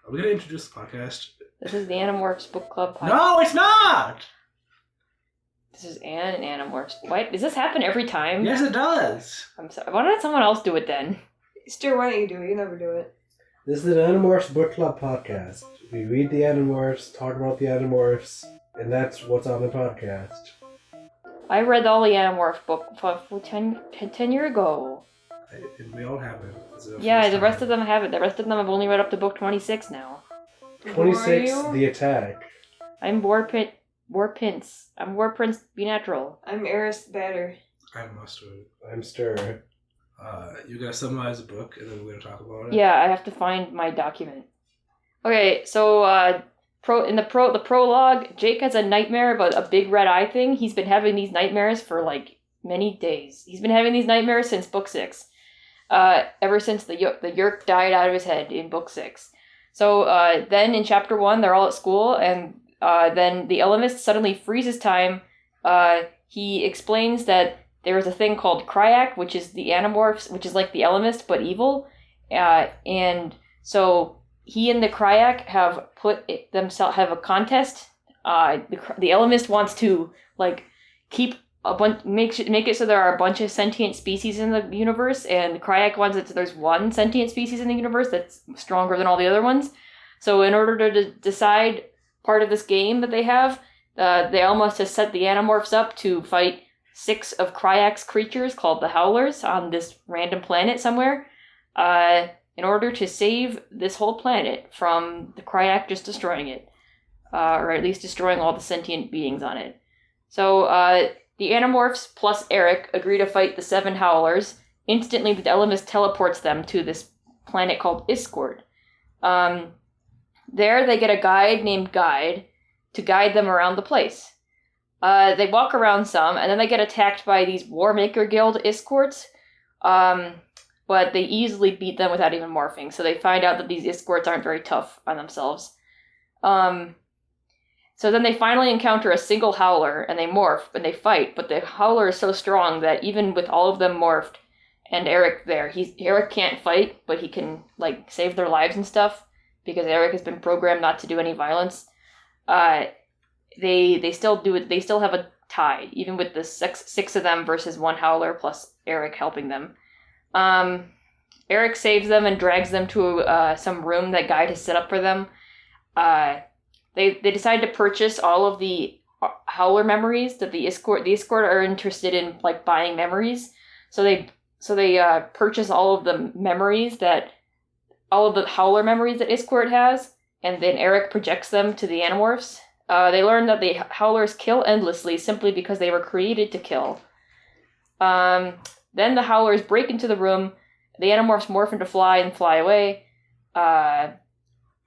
Are we going to introduce the podcast? This is the Animorphs Book Club podcast. No, it's not! This is Anne and Animorphs. Why does this happen every time? Yes, it does. I'm sorry. Why don't someone else do it then? Stu, why don't you do it? You never do it. This is an Animorphs Book Club podcast. We read the Animorphs, talk about the Animorphs, and that's what's on the podcast. I read all the Animorphs book 10 years ago. We all have it. Yeah, the rest of them haven't. The rest of them have only read up to book 26 now. 26, The Attack. I'm War Prince. I'm War Prince Be Natural. I'm Eris Batter. I'm Mustard. I'm Stir. You're going to summarize the book, and then we're going to talk about it? Yeah, I have to find my document. Okay, so the prologue, Jake has a nightmare about a big red eye thing. He's been having these nightmares for like many days. He's been having these nightmares since book 6. Ever since the Yerk died out of his head in book 6. So then in chapter 1, they're all at school, and then the Elemist suddenly freezes time. He explains that there is a thing called Kryak, which is the Animorphs, which is like the Elemist but evil, and so he and the Kryak have have a contest. The Elemist wants to like keep make it so there are a bunch of sentient species in the universe, and the Kryak wants it so there's one sentient species in the universe that's stronger than all the other ones. So in order to decide part of this game that they have, the Elemist has set the Animorphs up to fight 6 of Kryak's creatures called the Howlers on this random planet somewhere, in order to save this whole planet from the Kryak just destroying it, or at least destroying all the sentient beings on it. So the Animorphs plus Eric agree to fight the 7 Howlers. Instantly, the Elemist teleports them to this planet called Iskord. There, they get a guide named Guide to guide them around the place. They walk around some, and then they get attacked by these Warmaker Guild Iskorts, but they easily beat them without even morphing, so they find out that these Iskorts aren't very tough on themselves. So then they finally encounter a single Howler, and they morph, and they fight, but the Howler is so strong that even with all of them morphed, and Eric there, Eric can't fight, but he can, like, save their lives and stuff, because Eric has been programmed not to do any violence. They still do it. They still have a tie, even with the 6 of them versus 1 Howler plus Eric helping them. Eric saves them and drags them to some room that Guide has set up for them. They decide to purchase all of the Howler memories that the Iskord are interested in, like buying memories. So they purchase all of the Howler memories that Iskord has, and then Eric projects them to the Animorphs. They learn that the Howlers kill endlessly simply because they were created to kill. Then the Howlers break into the room. The Animorphs morph into fly and fly away.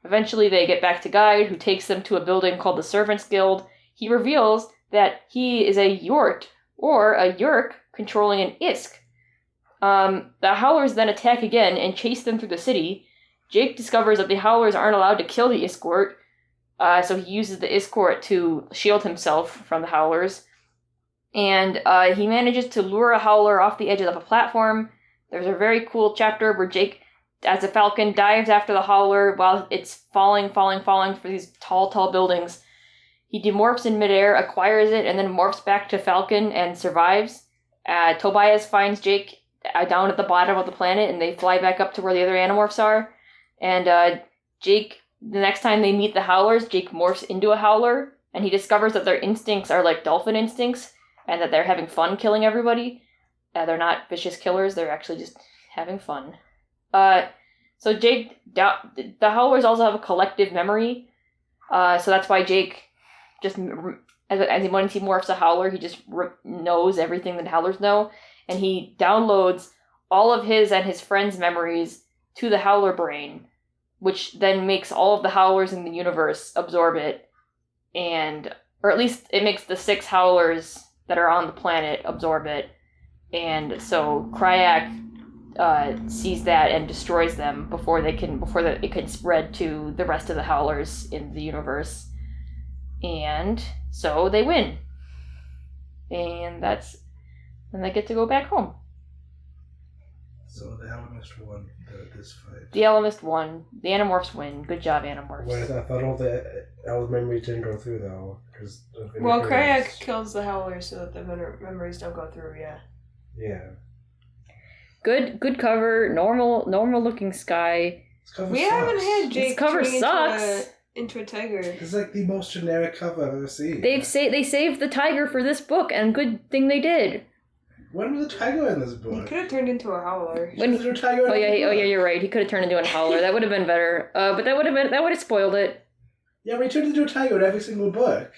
Eventually they get back to Guide, who takes them to a building called the Servants Guild. He reveals that he is a Yort, or a Yerk, controlling an Isk. The Howlers then attack again and chase them through the city. Jake discovers that the Howlers aren't allowed to kill the Iskort, so he uses the Iskort to shield himself from the Howlers. And he manages to lure a Howler off the edge of a platform. There's a very cool chapter where Jake, as a falcon, dives after the Howler while it's falling for these tall buildings. He demorphs in midair, acquires it, and then morphs back to Falcon and survives. Tobias finds Jake down at the bottom of the planet, and they fly back up to where the other Animorphs are. And Jake, the next time they meet the Howlers, Jake morphs into a Howler, and he discovers that their instincts are like dolphin instincts, and that they're having fun killing everybody. They're not vicious killers, they're actually just having fun. So Jake, the Howlers also have a collective memory, so that's why Jake just, once he morphs a Howler, he just knows everything that Howlers know, and he downloads all of his and his friends' memories to the Howler brain, which then makes all of the Howlers in the universe absorb it, or at least it makes the 6 Howlers that are on the planet absorb it, and so Kryak sees that and destroys them before it can spread to the rest of the Howlers in the universe, and so they win, and they get to go back home. So the Atomist won this fight? The Atomist won. The Animorphs win. Good job, Animorphs. Wait, I thought all the memories didn't go through though. Well, Krayak kills the Howlers so that the memories don't go through. Yeah. Yeah. Good cover. Normal looking sky. We haven't had Jake This cover turning sucks. into a tiger. It's like the most generic cover I've ever seen. They saved the tiger for this book, and good thing they did. When was the tiger in this book? He could have turned into a Howler. When Is there a tiger in Oh this yeah, book? you're right. He could have turned into a howler. That would have been better. But that would have spoiled it. Yeah, but he turned into a tiger in every single book.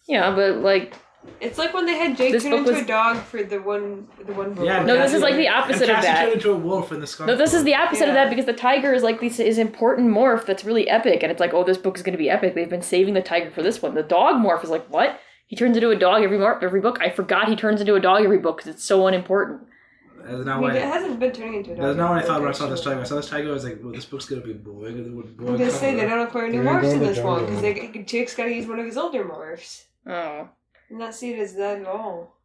Yeah, but like It's like when they had Jake This turn book into was- a dog for the one book. Yeah, No, this is like the opposite of Cassie that. turned into a wolf in the Skunk. no, this is the opposite of Yeah. that because the tiger is like this is important morph that's really epic, and it's like, oh, this book is going to be epic. They've been saving the tiger for this one. The dog morph is like, what? He turns into a dog every book. I forgot he turns into a dog every book because it's so unimportant. That's I not mean, why. it hasn't been turning into a dog. That's not what I yet, thought when I saw this actually. tiger. I saw this tiger. I was like, well, this book's gonna be boring. It would I'm boring. gonna say cover. they don't acquire new They're gonna morphs go in to this one jungle. because Jake's got to use one of his older morphs. Oh. I'm not seeing it as that at all.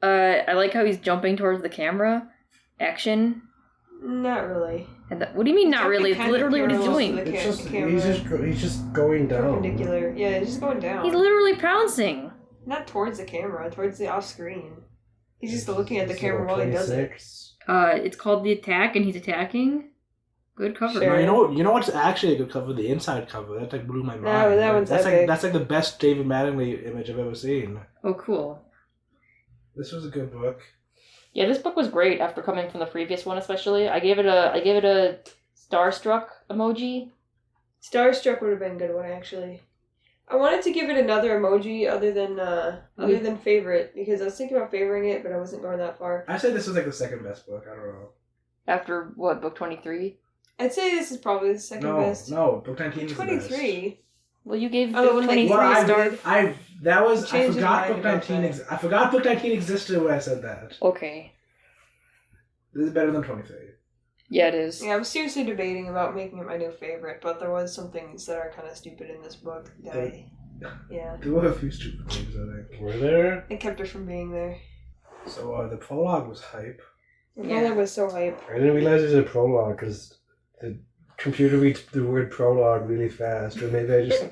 I like how he's jumping towards the camera. Action. Not really. And what do you mean not really? It's Kind of literally what he's parallels doing. to the It's just camera. he's just going down. Perpendicular. Yeah, it's just going down. He's literally pouncing. Not towards the camera, towards the off screen. He's just looking at the camera while he does it. 26. It's called The Attack, and he's attacking. Good cover. Sure. No, you know what's actually a good cover? The inside cover. That like blew my mind. No, that one's epic. that's like the best David Mattingly image I've ever seen. Oh, cool. This was a good book. Yeah, this book was great after coming from the previous one, especially. I gave it a starstruck emoji. Starstruck would have been a good one, actually. I wanted to give it another emoji other than favorite, because I was thinking about favoring it, but I wasn't going that far. I said this was like the second best book. I don't know. After what, book 23? I'd say this is probably the second best. No, book 19 is the best. 23. Well, you gave Oh, book when they- 23 Well, star. I Changed his forgot mind book about 19. that. I forgot book 19 existed when I said that. Okay. This is better than 23. Yeah, it is. Yeah, I was seriously debating about making it my new favorite, but there was some things that are kind of stupid in this book that yeah, There were a few stupid things, I think. Were there? it kept her from being there. So the prologue was hype. The Yeah. prologue was so hype. I didn't realize it was a prologue because the computer reads the word prologue really fast, or maybe I just.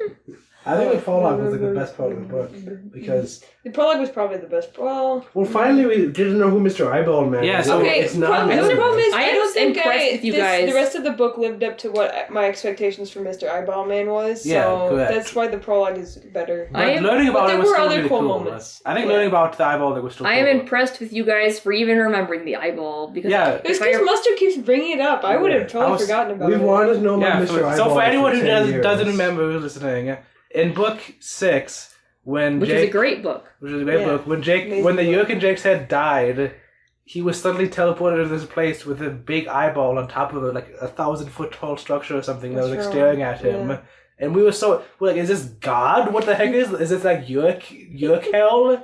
I think the prologue was like the best part of the book because The prologue was probably the best. Well, Finally we didn't know who Mr. Eyeball Man Yeah, is. so okay. it's not. The relevant. problem is, I I am don't think impressed with you guys. the rest of the book lived up to what my expectations for Mr. Eyeball Man was. Yeah, so correct. that's why the prologue is better. but I am- learning about but it there was were still other really cool cool. moments. I think Yeah. learning about the eyeball was still I cool. am impressed with you guys for even remembering the eyeball because Yeah. It's if I because Mustard keeps bringing it up. I would have I totally was- forgotten about We've it. wanted to know about Yeah, Mr. Eyeball. so for anyone who 10 years. doesn't remember who's listening, in book 6, when which Jake, is a great book. which is a great Yeah. book, when Amazing when the book. Yerk and Jake's head died, he was suddenly teleported to this place with a big eyeball on top of it, like 1,000-foot tall structure or something that was like That's staring right. at him. Yeah. And we were like, is this God? What the heck is this? Like Yerk hell?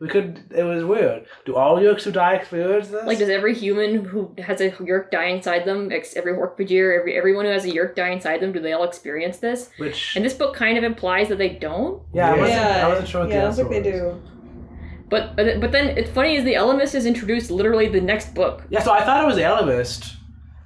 It was weird. Do all Yerks who die experience this? Like, does every human who has a Yerk die inside them, every Hork-Bajir, everyone who has a Yerk die inside them, do they all experience this? Which, And this book kind of implies that they don't. yeah, Yeah, I wasn't sure what the I don't answer think they was. do. But then it's funny is the Elemist is introduced literally the next book. Yeah, so I thought it was the Elemist.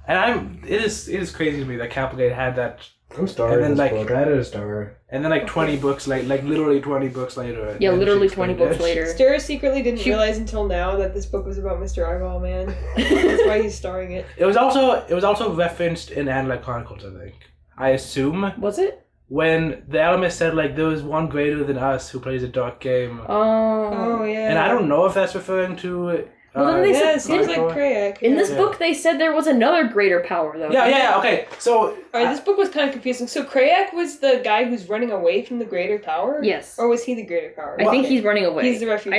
And it is crazy to me that Kapplegate had that. I'm starring And then, this like- book. I had a star. And then like 20 books later, like literally 20 books later. Yeah, and literally she 20 explained books it. later. Stara secretly didn't She- realize until now that this book was about Mr. Eyeball Man. That's why he's starring it. It was also referenced in Annalite Chronicles, I think. I assume Was it? when the Elemist said like there was one greater than us who plays a dark game, Oh, yeah. and I don't know if that's referring to. Well, then they Yeah, said- it seems like Chronicle. Krayak. In this Yeah. book, they said there was another greater power, though. Yeah. Okay, so Alright, this book was kind of confusing. So Krayak was the guy who's running away from the greater power? Yes. Or was he the greater power? I think he's running away. He's the refugee.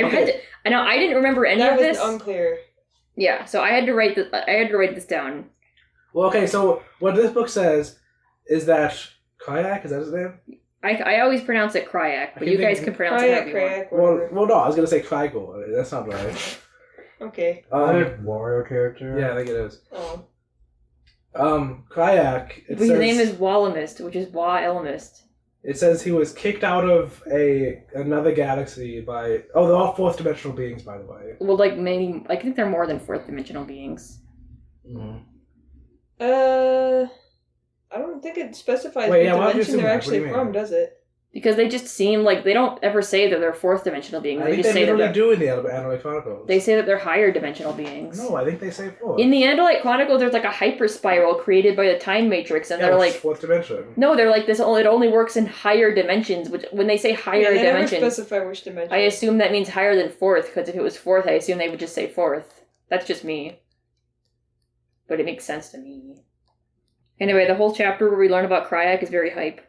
I know I didn't remember any that of was this. unclear. Yeah, so I had to write this down. well, okay, so what this book says is that Kayak, is that his name? I always pronounce it Kryak, but I you think guys can pronounce it Krayak, however you want. Krayak, whatever. Well, no, I was gonna say Krygor. That's not right. Okay. Warrior character. Yeah, I think it is. Oh. Kayak. His name is Walamist, which is Wa Elamist. It says he was kicked out of another galaxy by... Oh, they're all fourth dimensional beings, by the way. Well, like, maybe... I think they're more than fourth dimensional beings. Mm. I don't think it specifies Wait, what why would you dimension assume they're that? actually What do you from, mean? does it? Because they just seem like... They don't ever say that they're fourth dimensional beings. I They think just they say that literally they're... do in the Andalite Chronicles. They say that they're higher dimensional beings. No, I think they say fourth. In the Andalite Chronicles, there's like a hyper spiral created by the time matrix, and they're which is like... fourth dimension. No, they're like, this. It only works in higher dimensions, which when they say higher they dimensions... never specify which dimension. I assume that means higher than fourth, because if it was fourth, I assume they would just say fourth. That's just me. But it makes sense to me. Anyway, the whole chapter where we learn about Kryak is very hype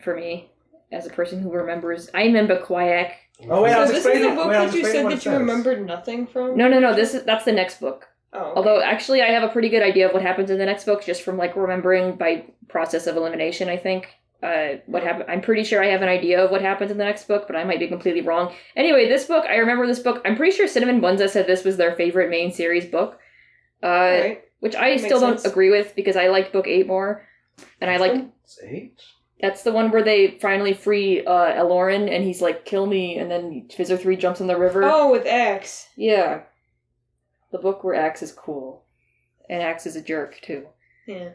for me, as a person who remembers. I remember Kryak. Oh, wait, I was So this is explaining... the book wait, I was that you explaining said what that it you says. remembered nothing from? No, that's the next book. Oh, okay. Although, actually, I have a pretty good idea of what happens in the next book, just from, like, remembering by process of elimination, I think. What happened? I'm pretty sure I have an idea of what happens in the next book, but I might be completely wrong. Anyway, this book, I remember this book. I'm pretty sure Cinnamon Bunza said this was their favorite main series book. Right. Which I Makes still don't sense. agree with, because I liked book 8 more. And I like... It's 8? That's the one where they finally free Elorin, and he's like, kill me, and then Fizzer 3 jumps in the river. Oh, with Axe. Yeah. The book where Axe is cool. And Axe is a jerk, too. Yeah.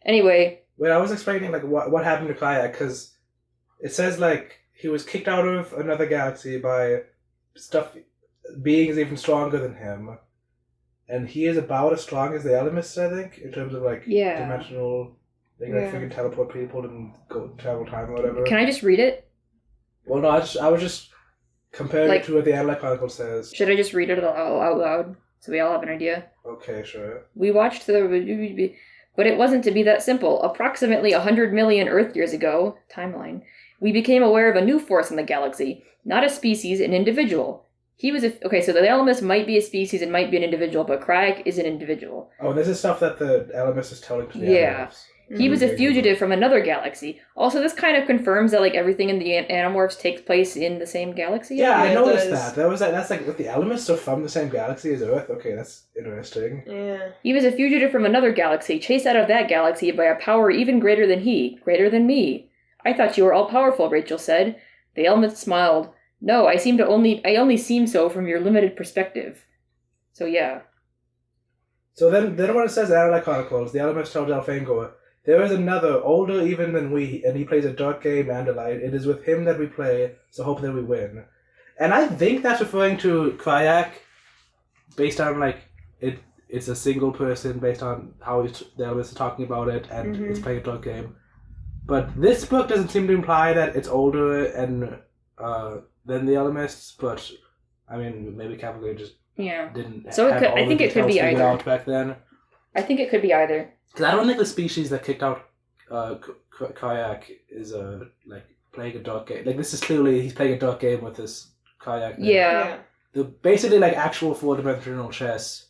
Anyway. Wait, I was explaining like what happened to Kryak, because it says like he was kicked out of another galaxy by beings even stronger than him. And he is about as strong as the Elamists, I think, in terms of like dimensional... They can Yeah. freaking teleport people and go travel time or whatever. Can I just read it? Well, no, I was just comparing Like- it to what the Andalite Chronicle says. Should I just read it out loud, so we all have an idea? Okay, sure. We watched the... But it wasn't to be that simple. Approximately 100 million Earth years ago, timeline, we became aware of a new force in the galaxy. Not a species, an individual. He was okay, so the Elamist might be a species and might be an individual, but Kryak is an individual. Oh, this is stuff that the Elamist is telling to the Yeah. Animorphs. He was a fugitive from another galaxy. Also, this kind of confirms that like everything in the Animorphs takes place in the same galaxy. Yeah, I it noticed does. that. That's like with the Elamists are from the same galaxy as Earth. Okay, that's interesting. Yeah. He was a fugitive from another galaxy, chased out of that galaxy by a power even greater than he, greater than me. I thought you were all-powerful, Rachel said. The Elamist smiled. No, I only seem so from your limited perspective. So yeah. So then when it says Andalite Chronicles, the Elamist tells Elfangor, there is another, older even than we, and he plays a dark game, Andalite. It is with him that we play, so hope that we win. And I think that's referring to Kryak, based on, like, it's a single person, based on how the Elamists are talking about it, and it's playing a dark game. But this book doesn't seem to imply that it's older and than the Elamists, but, I mean, maybe Kapplegate just didn't So have I think it could be figured either. out back then. I think it could be either. Because I don't think the species that kicked out Kryak is like playing a dark game. Like this is clearly he's playing a dark game with this Kryak. thing. Yeah. The basically like actual 4-dimensional chess.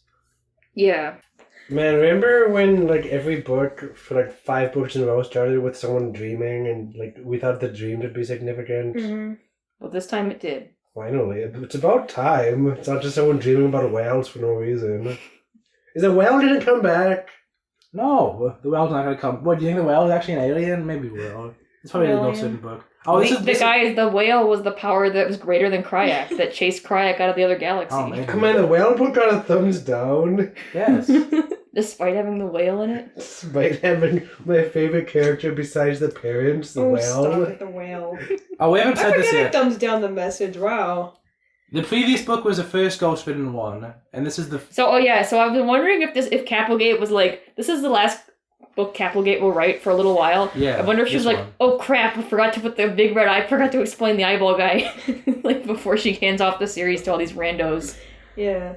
Yeah. Man, remember when like every book for like 5 books in a row started with someone dreaming and like we thought the dream would be significant? Mm-hmm. Well, this time it did. Finally, it's about time. It's not just someone dreaming about whales for no reason. Is the whale didn't come back? No, the whale's not going to come. What, do you think the whale is actually an alien? Maybe whale. It's probably a certain book. Oh, the whale was the power that was greater than Kryak, that chased Kryak out of the other galaxy. Oh, maybe. Come on, the whale book got a thumbs down. Yes. Despite having the whale in it. Despite having my favorite character besides the parents, the Oh, whale. stop it, the whale. Oh, we haven't I said this forget it yet. thumbs down the message. Wow. The previous book was the first Ghostwritten one, and this is the... So I've been wondering if Kapplegate was like, this is the last book Kapplegate will write for a little while. Yeah, I wonder if she was this like, one. oh crap, I forgot to put the big red eye, I forgot to explain the eyeball guy. Like before she hands off the series to all these randos. Yeah.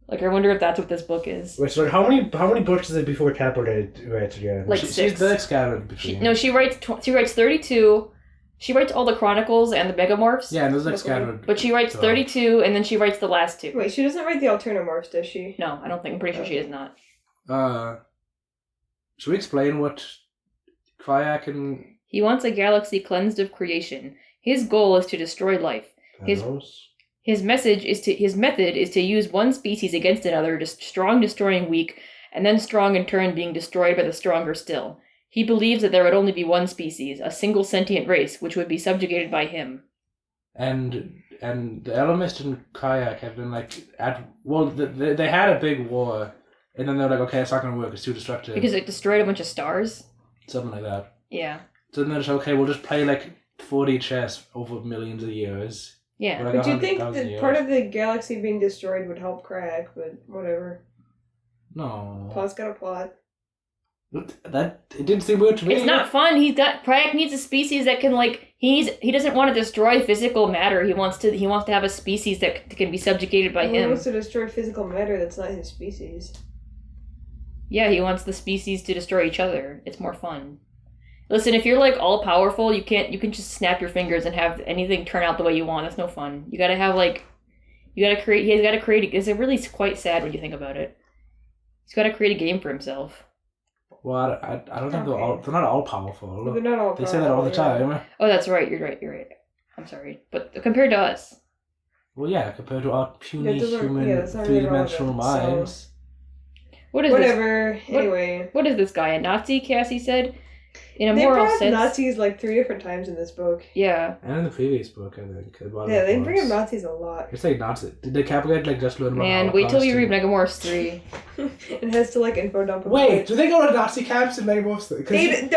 Like I wonder if that's what this book is. Wait, so how many books is it before Kapplegate writes again? Like She's 6. very scattered between... She writes 32. She writes all the Chronicles and the Megamorphs. Yeah, and those like scattered. But she writes So- 32 and then she writes the last 2. Wait, she doesn't write the Alternomorphs, does she? No, I don't think. I'm pretty sure she does not. Should we explain what Kryak and... He wants a galaxy cleansed of creation. His goal is to destroy life. His method is to use one species against another, strong destroying weak, and then strong in turn being destroyed by the stronger still. He believes that there would only be one species, a single sentient race, which would be subjugated by him. And the Ellimist and Kayak have been like they had a big war, and then they're like, okay, it's not gonna work. It's too destructive. Because it destroyed a bunch of stars? Something like that. Yeah. So then they're just okay. We'll just play like 4D chess over millions of years. Yeah. Like But you'd think 100,000 that years. part of the galaxy being destroyed would help Crack, but whatever. No. Plot's got a plot. That it didn't seem weird to me. It's not fun. Prayak needs a species that can he doesn't want to destroy physical matter. He wants to have a species that can be subjugated by He him. wants to destroy physical matter that's not his species. Yeah, he wants the species to destroy each other. It's more fun. Listen, if you're like all powerful, you can just snap your fingers and have anything turn out the way you want. That's no fun. He's got to create. It's really quite sad when you think about it. He's got to create a game for himself. Well, I don't think they're not all powerful. Well, they're not all They say that all the time. Oh, that's right. You're right. I'm sorry. But compared to us. Well, yeah, compared to our puny human that's not three-dimensional relevant, so- minds. What is Whatever. this? Anyway. What is this guy? A Nazi, Cassie said? In a They moral brought up sense. Nazis like 3 different times in this book. Yeah. And in the previous book, I think. Yeah, they bring up Nazis a lot. It's like Nazi. Did the Kapplegate just learn about Man, wait till you read Holocaust? Megamorphs 3. It has to info dump. Wait, do they go to Nazi camps in Megamorphs? They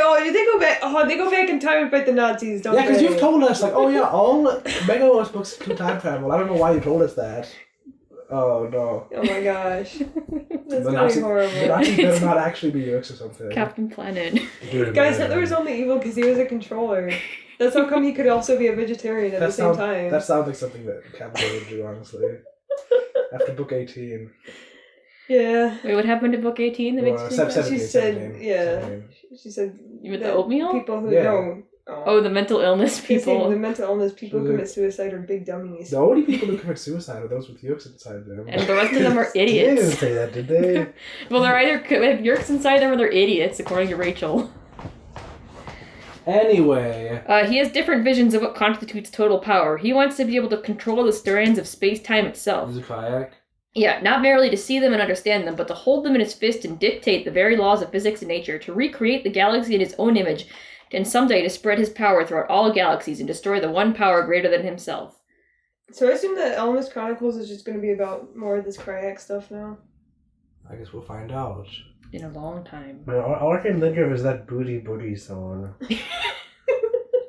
go back. Oh, they go back in time and fight the Nazis. Don't Yeah, because they? you've told us all Megamorphs books include time travel. I don't know why you told us that. Oh no. Oh my gosh. That's The gonna be The horrible. Nazis better not actually be Yerks or something. Captain Planet. Guys, Hitler was only evil because he was a controller. That's how come he could also be a vegetarian at the same time. That sounds like something that Kapplegate would do, honestly. After book 18. Yeah. Wait, what happened to book 18? That makes Well, me except sad? She 17, said, 17. yeah. 17. She said. You meant that the oatmeal? People who Yeah. know. Oh, the mental illness She's saying people. the mental illness people who She was commit suicide are big dummies. The only people who commit suicide are those with Yerks inside them. And the rest of them are They didn't idiots. say that, did they? Well, they're either have Yerks inside them or they're idiots, according to Rachel. Anyway. He has different visions of what constitutes total power. He wants to be able to control the strands of space-time itself. Is it Kayak? Yeah, not merely to see them and understand them, but to hold them in his fist and dictate the very laws of physics and nature, to recreate the galaxy in his own image, and someday to spread his power throughout all galaxies and destroy the one power greater than himself. So I assume that Elmas Chronicles is just going to be about more of this Kryak stuff now. I guess we'll find out. In a long time. Man, all I can think of is that Booty Booty song.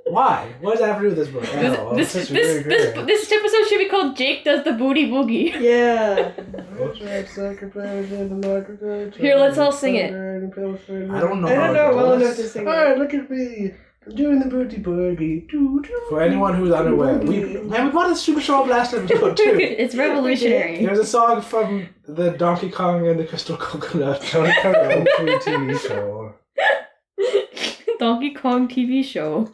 Why? What does that have to do with this book? at all? This just really great. this episode should be called Jake Does the Booty Boogie. Yeah. Here, let's all sing it. I don't know. I don't know well enough to this. sing Alright, it. look at me. I'm doing the booty boogie. For anyone who's unaware, we brought this super show up last episode too. It's revolutionary. There's a song from the Donkey Kong and the Crystal Coconut. Tony Kong TV show. Donkey Kong TV show.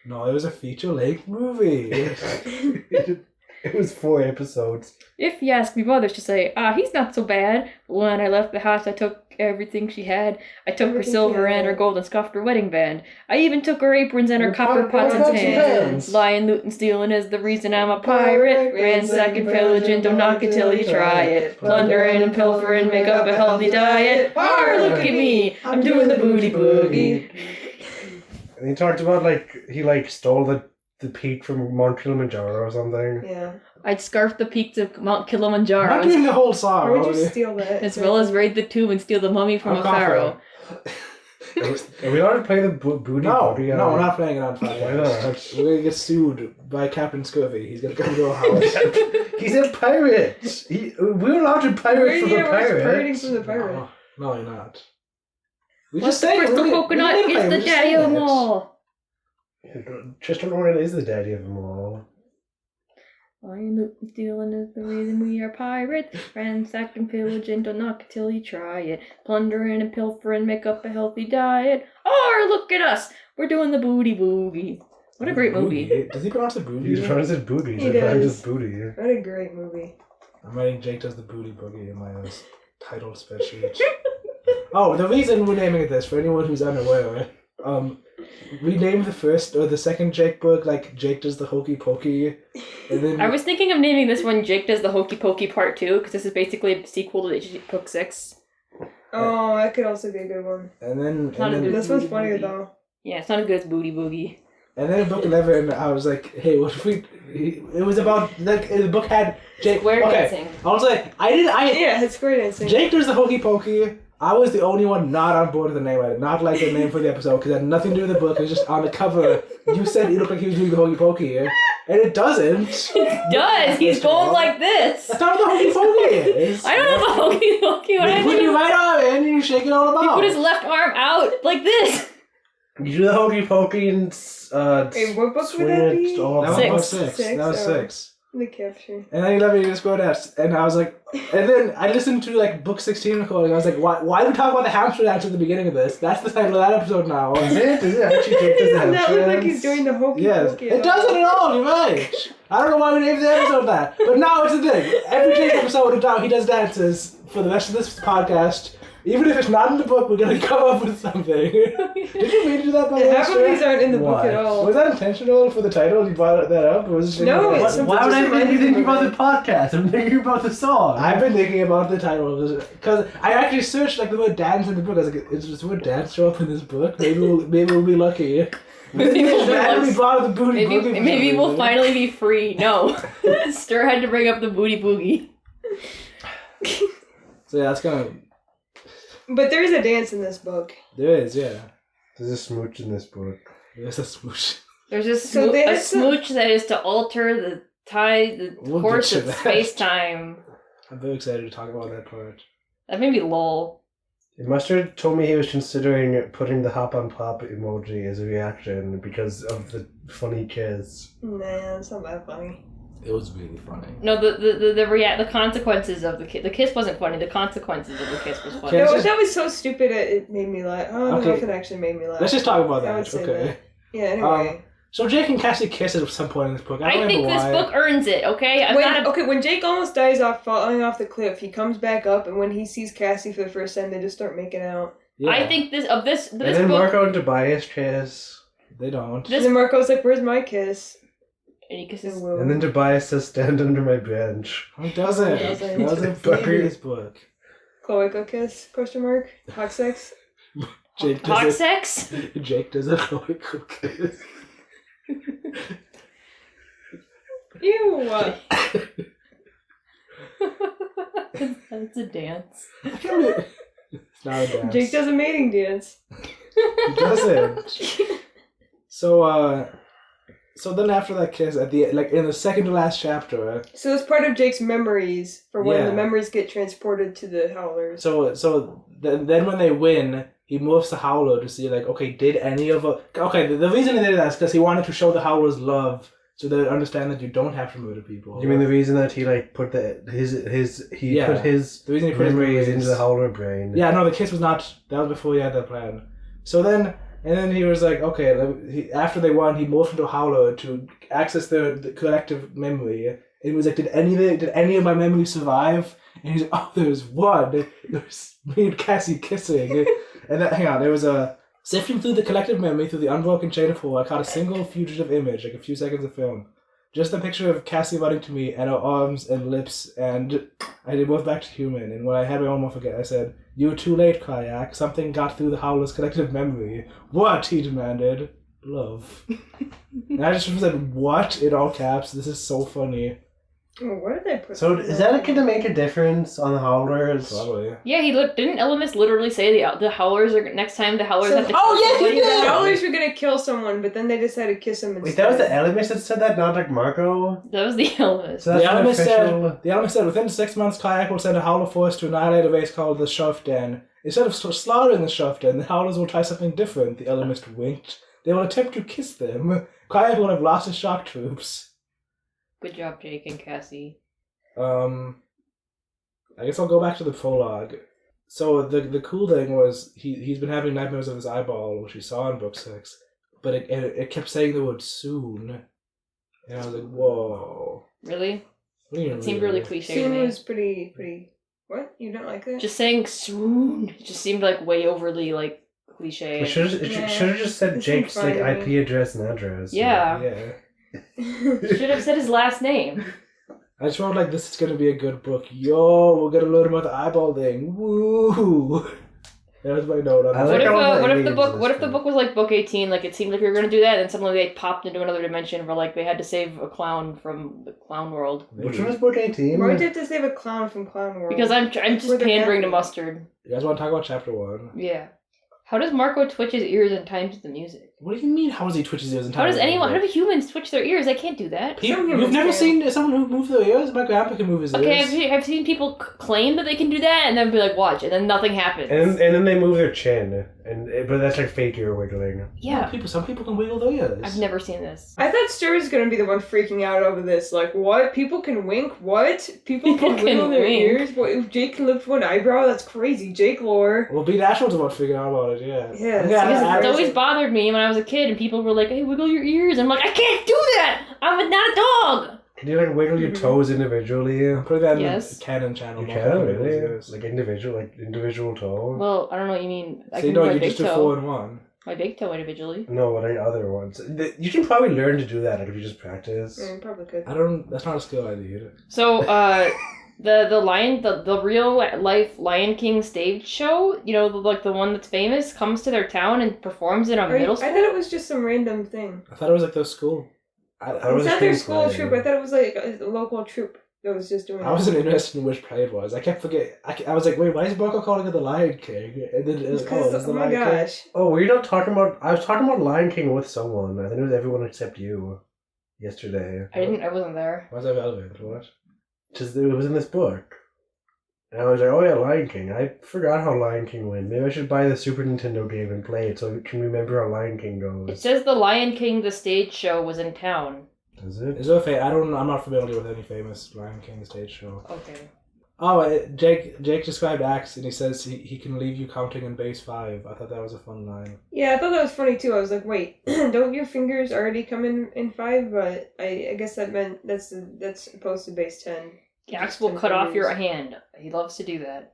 No, it was a feature-length movie. It was 4 episodes. If you ask me mother, she'll say, he's not so bad. When I left the house, I took everything she had. I took her Everything silver she had. and her gold and scuffed her wedding band. I even took her aprons and her copper pots and pans. Lying, looting, stealing is the reason I'm a pirate. Ransacking, pillaging, don't knock it till you try it. Plundering and pilfering, make up a healthy diet. Look at me, I'm doing the booty boogie. And he talked about he stole the peak from Mount Kilimanjaro or something. Yeah. I'd scarf the peaks of Mount I'm not Kilimanjaro, doing the whole song. Or would you Odie. steal that? as well as raid the tomb and steal the mummy from I'm a pharaoh. Are we allowed to play the booty No, booty? no, we're not playing it on Why podcast. not? We're gonna get sued by Captain Scurvy. He's gonna come to our house. He's a pirate. We're allowed to pirate from a pirating pirate. from the pirate. No, you're not. We What's just the say it. crystal We coconut didn't play is it, the we just daddy said of them it. all. Tristan Orrin is the daddy of them all. Lying, looting, stealing is the reason we are pirates. Ransacking, pillaging, don't knock it till you try it. Plundering and pilfering, make up a healthy diet. Or look at us, we're doing the booty boogie. What a great movie. Boogie. Does he pronounce it booty? He's trying to say booty. He He's trying to does. say booty. What a great movie. I'm writing Jake Does the Booty Boogie in my title spreadsheet. Oh, the reason we're naming it this, for anyone who's unaware, we named the first or the second Jake book Jake Does the Hokey Pokey. And then I was thinking of naming this one Jake Does the Hokey Pokey Part 2, because this is basically a sequel to book 6. Oh, that could also be a good one. And then, Not a good- This one's funnier though. Yeah, it's not as good as Booty Boogie. and then in book 11, I was like, hey, what if we? It was about like the book had Jake. Square okay, dancing. I was like, Yeah, it's great dancing. Jake does the hokey pokey. I was the only one not on board with the name. I did not like the name for the episode because it had nothing to do with the book. It was just on the cover. You said it looked like he was doing the hokey pokey, and it doesn't. It does! He's going like this! That's not what the hokey pokey is. I don't know the hokey pokey. What You I put do? your right arm in and you shake it all He about. put his left arm out like this. You do the hokey pokey and Wait, what book swing would that it be? all That was Six. book 6. Six, That was oh. 6. The capture. And then he let me just go that, and I was like, and then I listened to like book 16 recording. I was like, why do we talk about the hamster dance at the beginning of this? That's the title of that episode now. Is it? Does it actually take this Doesn't that look like he's doing the hokey Yes, pokey? it doesn't at all. You're right. I don't know why we named the episode that, but now it's the thing. Every Jake episode, he does dances for the rest of this podcast. Even if it's not in the book, we're gonna come up with something. Did you mean to do that by the way? Half of these aren't in the book Why? at all. Was that intentional for the title? You brought that up? Or was it just No, like- it's Why would I Just be thinking reminding about the podcast? I'm thinking about the song. I've been thinking about the title of this because I actually searched like the word dance in the book. I was like, does the word dance show up in this book? Maybe we'll be lucky. Maybe we'll Randomly brought up the booty boogie. for maybe some we'll reason. finally be free. No. Stir had to bring up the Booty Boogie. So yeah, that's gonna. But there is a dance in this book. There is, yeah. There's a smooch in this book. There's a swoosh. There's a, So they a had some- smooch that is to alter the We'll course get of to that. space-time. I'm very excited to talk about that part. That made me lol. Mustard told me he was considering putting the hop on pop emoji as a reaction because of the funny kiss. Nah, it's not that funny. It was really funny. No, the consequences of the kiss. The kiss wasn't funny. The consequences of the kiss was funny. Okay, let's No, just- that was so stupid it made me laugh. Oh, Okay. nothing actually made me laugh. Let's just talk about I would that. say Okay. that. Yeah, anyway. So Jake and Cassie kiss at some point in this book. I I don't think remember this why. book earns it. Okay, I'm not a When Jake almost dies off falling off the cliff, he comes back up, and when he sees Cassie for the first time, they just start making out. Yeah, I think this And this then book. Marco and Tobias kiss. they don't. This- and then Marco's like, "Where's my kiss?" And he kisses. And then Tobias says, "Stand under my bench." Who doesn't? Who doesn't? That was a previous book. Cloaca kiss? Question mark. Hot sex. Jake Hot does sex. it. Jake does a comical kiss. Ew. It's a dance. It's not a dance. Jake does a mating dance. He doesn't. So then after that kiss, at the in the second to last chapter, So it's part of Jake's memories for when Yeah. the memories get transported to the Howlers. then when they win, he moves to Howler to see did any of the reason he did that is because he wanted to show the Howlers love, so they understand that you don't have to murder people. You mean the reason that he put put his the reason he put his memories into the Howler brain? Yeah, no, the kiss was not. That was before he had that plan. So then. And then he was like, okay, after they won, he moved into Howler to access the collective memory. And he was like, did any of my memories survive? And he's like, oh, there's one. There's me and Cassie kissing. And then, hang on, there was a... Sifting through the collective memory, through the unbroken chain of four, I caught a single fugitive image, like a few seconds of film. Just a picture of Cassie running to me, and her arms and lips, and I did both back to human. And when I had my own morph again, I said, "You were too late, Kayak. Something got through the Howler's collective memory." "What?" he demanded. "Love." And I just said, "What?" in all caps. This is so funny. Oh, where did I put So is that going to make a difference on the Howlers? Probably. Yeah, didn't Elemis literally say the Howlers are next time the Howlers So- have to. Oh, kill yes, he somebody? did! The Howlers were gonna kill someone, but then they decided to kiss him instead. Wait, that was the Elemis that said that, not like Marco? That was the Elemis. So that's The an element said, within 6 months, Kayak will send a Howler force to annihilate a race called the Sharf Den. Instead of slaughtering the Sharf Den, the Howlers will try something different, the Elemist winked. They will attempt to kiss them. Kayak will have lost his shock troops. Good job, Jake and Cassie. I guess I'll go back to the prologue. So the cool thing was he's been having nightmares of his eyeball, which he saw in book 6, but it kept saying the word soon, and I was like, whoa. Really? What do you It seemed really cliche to Soon me. was pretty. What? You don't like that? Just saying soon just seemed like way overly cliche. It should have just said It Jake's seemed fine to me. IP address and address. Yeah. Yeah. Should have said his last name. I just felt like this is gonna be a good book. Yo, we're gonna learn about the eyeball thing. Woo! That was my note on I that. like What if aliens the book was like book 18? Like it seemed like you were gonna do that, and suddenly they popped into another dimension where like they had to save a clown from the clown world. Which one is book 18? Why would you have to save a clown from Clown World? Because I'm just Where they're pandering to happy. mustard. You guys want to talk about chapter 1? Yeah. How does Marco twitch his ears in time to the music? What do you mean? How does he twitch his ears? How do humans twitch their ears? I can't do that. Some You've humans never can. seen someone who moves their ears? My grandpa can move his Okay, ears. I've seen people claim that they can do that, and then be like, watch, and then nothing happens. And then they move their chin, but that's like fake ear wiggling. yeah, Some people can wiggle their ears. I've never seen this. I thought Stu was gonna be the one freaking out over this. Like, what? People can wink? What? People can wiggle their wink. ears? What? If Jake can lift one eyebrow? That's crazy. Jake lore. Well, B National's about figuring out about it, yeah. Yeah, I'm it's gonna Because add- it's always bothered me when I was a kid, and people were like, hey, wiggle your ears. And I'm like, I can't do that! I'm not a dog! Can you like wiggle your toes individually? I'm putting that in Yes. the canon channel. You More can, people really? use. Like individual toe? Well, I don't know what you mean. I So you can do know, my you big just do toe. 4 in 1. My big toe individually. No, what are other ones? You can probably learn to do that like, if you just practice. Yeah, you probably could. That's not a skill I need. So, the real life Lion King stage show, you know, the one that's famous, comes to their town and performs in a middle school. I thought it was just some random thing. I thought it was like their school. thought it was It's a not their spring school play. troop. I thought it was like a local troop that was just doing I wasn't interested in which play it was. I kept forgetting. I was like, wait, why is Marco calling it the Lion King? And then it was, it's the oh my Lion King. gosh. Oh, were you not talking about... I was talking about Lion King with someone. I think it was everyone except you yesterday. I wasn't there. Why is that relevant? What? Just, it was in this book. And I was like, oh yeah, Lion King. I forgot how Lion King went. Maybe I should buy the Super Nintendo game and play it so I can remember how Lion King It goes. says the Lion King the stage show was in town. Is it? Is there I'm not familiar with any famous Lion King stage show. Okay. Oh, Jake described Axe, and he says he can leave you counting in base 5. I thought that was a fun line. Yeah, I thought that was funny too. I was like, wait, don't your fingers already come in 5? But I guess that meant that's supposed to base 10. Axe will cut off your hand. He loves to do that.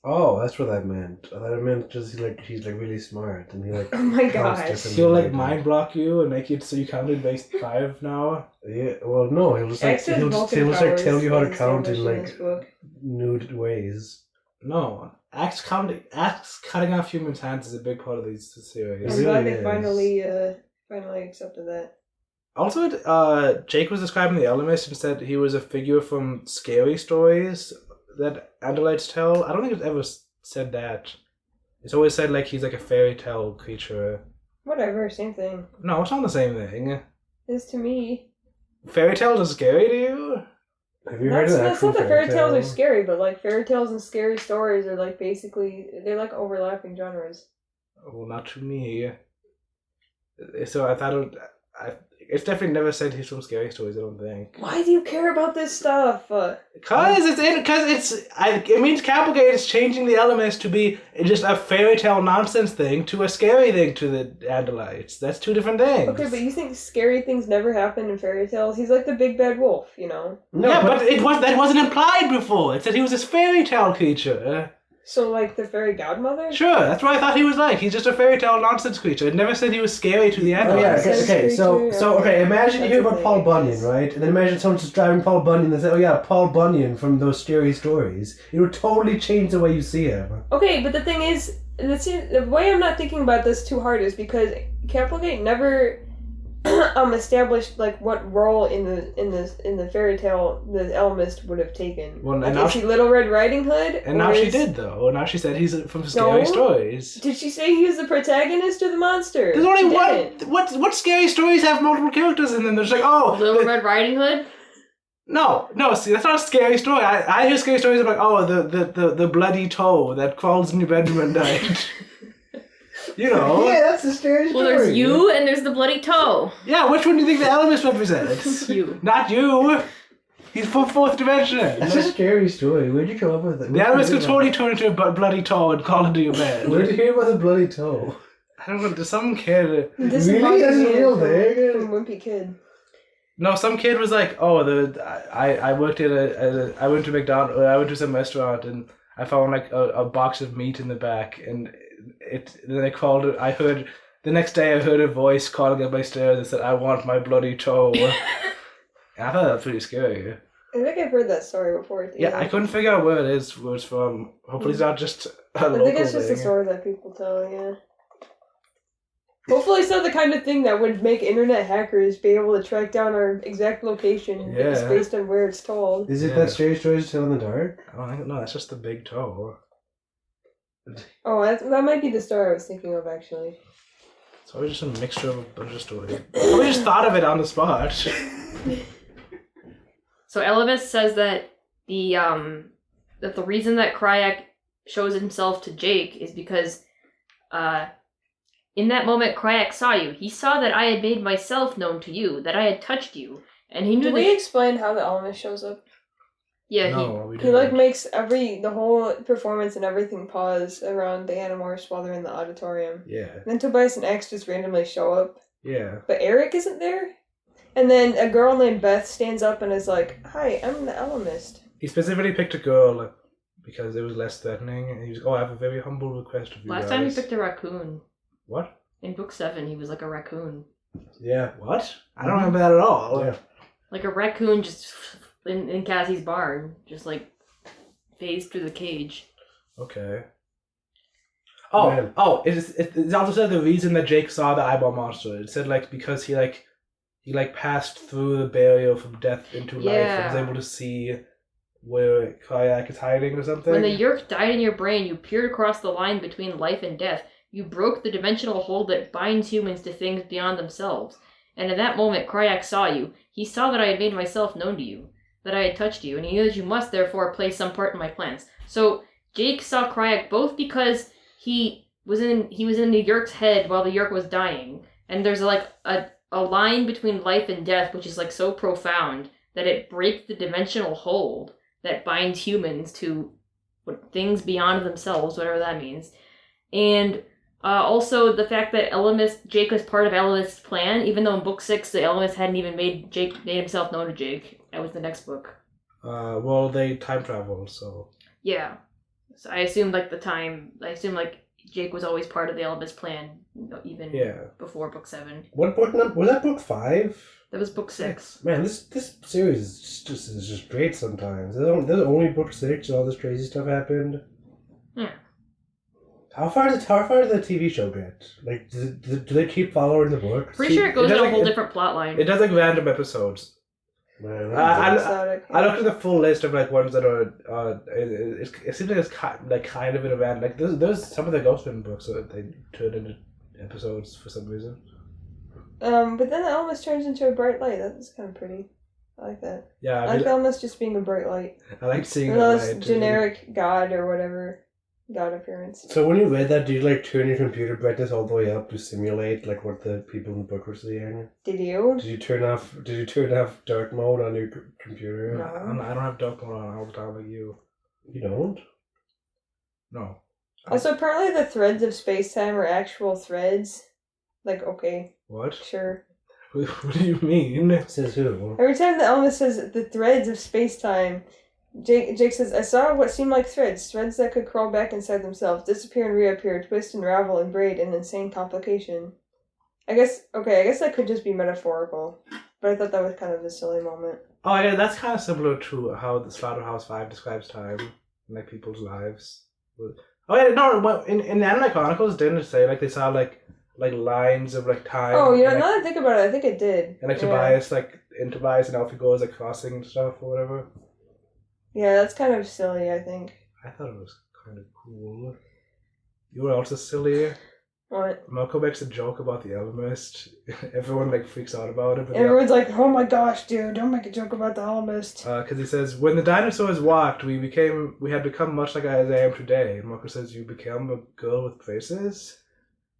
Oh, that's what that meant. I thought it meant just he's like really smart and he like. Oh my counts gosh. differently. He'll like mind block you and make you so you count in base 5 now. Yeah, well, no, he'll just like Axe has he'll Vulcan just like tell powers you how to as count in established this like book. nude ways. No, Axe cutting off humans' hands is a big part of these series. I'm It glad really they is. finally accepted that. Also, Jake was describing the Elemist and said he was a figure from scary stories that Andalites tell. I don't think it's ever said that. It's always said like he's like a fairy tale creature. Whatever, same thing. No, it's not the same thing. It is to me. Fairy tales are scary to you? Have you heard That's of that? not that fairy tales are scary, but like fairy tales and scary stories are like basically they're like overlapping genres. Well, not to me. So I thought it's definitely never said he's from scary stories. I don't think. Why do you care about this stuff? It means Kapplegate is changing the elements to be just a fairy tale nonsense thing to a scary thing to the Andalites. That's 2 different things. Okay, but you think scary things never happen in fairy tales? He's like the big bad wolf, you know? No, yeah, but that wasn't implied before. It said he was this fairy tale creature. So like the fairy godmother? Sure, that's what I thought he was like. He's just a fairy tale nonsense creature. It never said he was scary to the Oh Andalites. yeah, Nonsense okay. So creature, imagine you hear that's about a Paul thing, Bunyan, yes. right? And then imagine someone just driving Paul Bunyan and say, "Oh yeah, Paul Bunyan from those scary stories." It would totally change the way you see him. Okay, but the thing is, the way I'm not thinking about this too hard is because Kapplegate never established like what role in the fairy tale the Elmist would have taken. Well, like, and now is he Little Red Riding Hood? And or now she is- did, though. Now she said he's from scary No. stories. Did she say he was the protagonist or the monster? There's only She one. didn't. What scary stories have multiple characters in them? There's like, oh, Little Red Riding Hood? no. See, that's not a scary story. I hear scary stories about oh, the bloody toe that crawls in your bedroom at night. You know. Yeah, that's the scary story. Well, there's you and there's the bloody toe. Yeah, which one do you think the Elemist represents? You. Not you. He's from 4th dimension. That's a scary story. Where'd you come up with it? The Elemist could totally turn into a bloody toe and crawl into your bed. Where'd you hear about the bloody toe? I don't know. Does some kid? This Really? is That's a real from thing? Wimpy Kid. No, some kid was like, oh, I worked at I went to McDonald's. I went to some restaurant and I found like a box of meat in the back and then I called it. I heard the next day I heard a voice calling up my stairs and said, "I want my bloody toe." I thought that was pretty scary. I think I've heard that story before. Yeah, I couldn't figure out where it is, where it's from. Hopefully it's not just a I local think it's just a thing. story that people tell, yeah. Hopefully it's not the kind of thing that would make internet hackers be able to track down our exact location just based on where it's told. Is it that strange stories to tell in the dark? I don't think, no, that's just the big toe. Oh, that might be the story I was thinking of, actually. It's probably just a mixture of a bunch of stories. Probably just thought of it on the spot. So Elemis says that the reason that Kryak shows himself to Jake is because in that moment Kryak saw you. He saw that I had made myself known to you, that I had touched you, and he knew Did we explain how the Elemis shows up? Yeah, no, he like makes the whole performance and everything pause around the Animorphs while they're in the auditorium. Yeah. And then Tobias and X just randomly show up. Yeah. But Eric isn't there? And then a girl named Beth stands up and is like, "Hi, I'm the Elemist." He specifically picked a girl because it was less threatening, and he was, I have a very humble request of you Last guys. time he picked a raccoon. What? In book 7, he was like a raccoon. Yeah. What? I don't remember that at all. Yeah. Like a raccoon just in Cassie's barn, just like phased through the cage. Okay. Man. It also said the reason that Jake saw the eyeball monster. It said because he passed through the barrier from death into life and was able to see where Kryak is hiding or something. When the Yeerk died in your brain, you peered across the line between life and death. You broke the dimensional hold that binds humans to things beyond themselves. And in that moment, Kryak saw you. He saw that I had made myself known to you, that I had touched you, and he knew that you must therefore play some part in my plans. So Jake saw Kryak both because he was in the Yeerk's head while the Yeerk was dying, and there's a line between life and death which is so profound that it breaks the dimensional hold that binds humans to things beyond themselves, whatever that means. And also the fact that Jake was part of Elemist's plan, even though in book 6 the Elemist hadn't even made himself known to Jake. That was the next book. Well, they time traveled, so. Yeah. So I assumed Jake was always part of the Elemist plan, even before book 7. What book number? Was that book 5? That was book 6. Man, this series is just great sometimes. There's only book 6 and all this crazy stuff happened. Yeah. How far does the TV show get? Do they keep following the book? Pretty sure it goes in a whole different plot line. It does random episodes. Man, I looked at the full list of ones that are. It seems like it's kind of an event. There's some of the Ghostwriters books that they turned into episodes for some reason. But then the Elemist turns into a bright light. That's kind of pretty. I like that. Yeah, I like the Elemist just being a bright light. I like seeing that generic god or whatever god appearance. So when you read that, did you turn your computer brightness all the way up to simulate what the people in the book were seeing? Did you? Did you turn off dark mode on your computer? No. I don't have dark mode on all the time like you. You don't? No. Also, apparently the threads of space-time are actual threads. Okay. What? Sure. What do you mean? Says who? Every time the Elemist says the threads of space-time, Jake says, "I saw what seemed like threads that could crawl back inside themselves, disappear and reappear, twist and ravel and braid in insane complication." I guess that could just be metaphorical, but I thought that was kind of a silly moment. Oh yeah, that's kind of similar to how the Slaughterhouse 5 describes time in people's lives. Oh yeah, no, in the Anime Chronicles, didn't it say they saw lines of time? Oh, now that I think about it, I think it did. And Tobias, in Tobias and Alfie goes crossing stuff or whatever. Yeah, that's kind of silly, I think. I thought it was kind of cool. You were also silly. What? Marco makes a joke about the Elemist. Everyone freaks out about it. But everyone's like, "Oh my gosh, dude, don't make a joke about the Elemist." Because he says, when the dinosaurs walked, we had become much like as I am today. And Marco says, you become a girl with braces?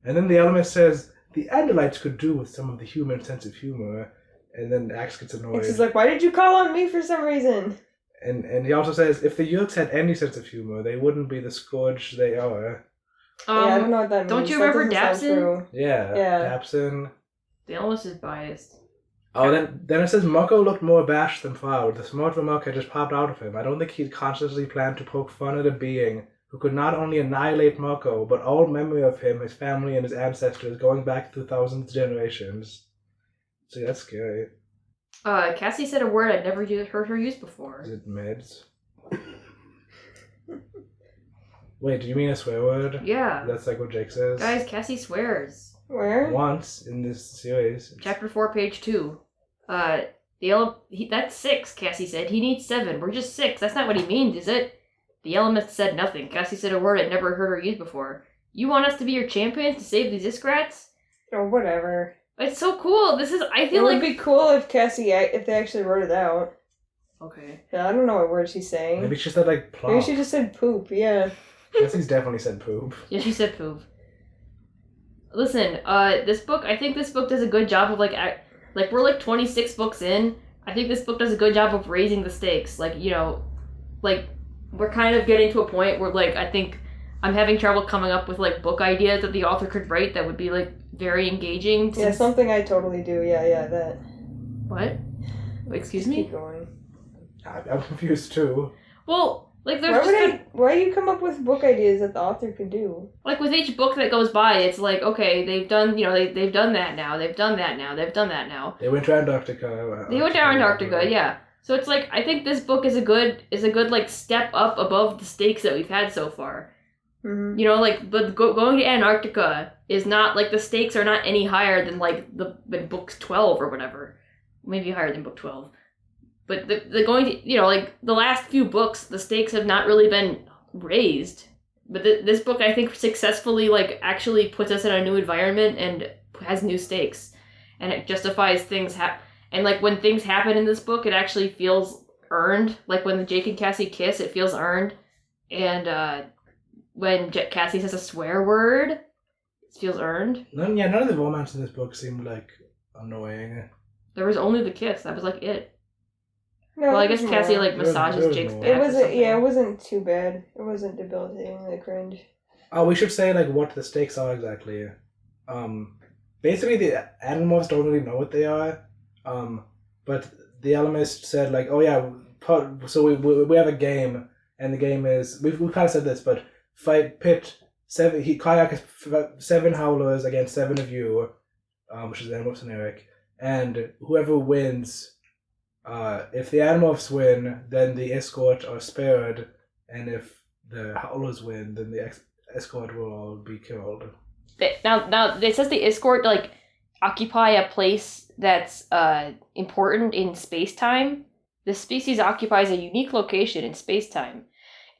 And then the Elemist says, the Andalites could do with some of the human sense of humor. And then Axe gets annoyed. He's like, "Why did you call on me for some reason?" And he also says, if the Yeerks had any sense of humor, they wouldn't be the scourge they are. I don't know what that means. Don't you remember Dapson? Yeah, Dapson. The Elemist is biased. Oh, then it says Mako looked more abashed than proud. The smart remark had just popped out of him. I don't think he'd consciously planned to poke fun at a being who could not only annihilate Mako, but all memory of him, his family, and his ancestors going back through thousands of generations. See, that's scary. Cassie said a word I'd never heard her use before. Is it meds? Wait, do you mean a swear word? Yeah. That's like what Jake says? Guys, Cassie swears. Where? Once in this series. Chapter 4, page 2. That's 6, Cassie said. He needs 7. We're just 6. That's not what he means, is it? The Elemist said nothing. Cassie said a word I'd never heard her use before. You want us to be your champions to save these Iskrats? Oh, whatever. It's so cool. I It feel would like... be cool if if they actually wrote it out. Okay. Yeah, I don't know what word she's saying. Maybe she said like plop. Maybe she just said poop, yeah. Cassie's definitely said poop. Yeah, she said poop. Listen, this book, I think this book does a good job of, we're, 26 books in. I think this book does a good job of raising the stakes. We're kind of getting to a point where, I think I'm having trouble coming up with, book ideas that the author could write that would be, very engaging. Yeah, something I totally do. Yeah, that. What? Excuse Just me? Keep going. I'm confused too. Well, there's Why do you come up with book ideas that the author could do? with each book that goes by, it's okay, they've done, they've done that now, they've done that now, they've done that now. They went to Antarctica. They went to Antarctica, yeah. So it's I think this book is a good step up above the stakes that we've had so far. Mm-hmm. But going to Antarctica is not, the stakes are not any higher than, than book 12 or whatever. Maybe higher than book 12. But the going to, the last few books, the stakes have not really been raised. But this book, I think, successfully, actually puts us in a new environment and has new stakes. And it justifies things and, when things happen in this book, it actually feels earned. When the Jake and Cassie kiss, it feels earned. And, when Cassie says a swear word, it feels earned. None of the romance in this book seemed, annoying. There was only the kiss. That was, it. No, Well, I guess Cassie, There massages was Jake's more. back. It or wasn't. something. Yeah, it wasn't too bad. It wasn't debilitatingly cringe. Oh, we should say, what the stakes are exactly. Basically, the animals don't really know what they are. But the Alamist said, oh, yeah, so we have a game, and the game is, we kind of said this, but pit 7, kayak is 7 howlers against 7 of you, which is Animorphs and Eric, and whoever wins, if the Animorphs win, then the escort are spared, and if the howlers win, then the escort will all be killed. Now it says the escort occupy a place that's important in space-time. This species occupies a unique location in space-time.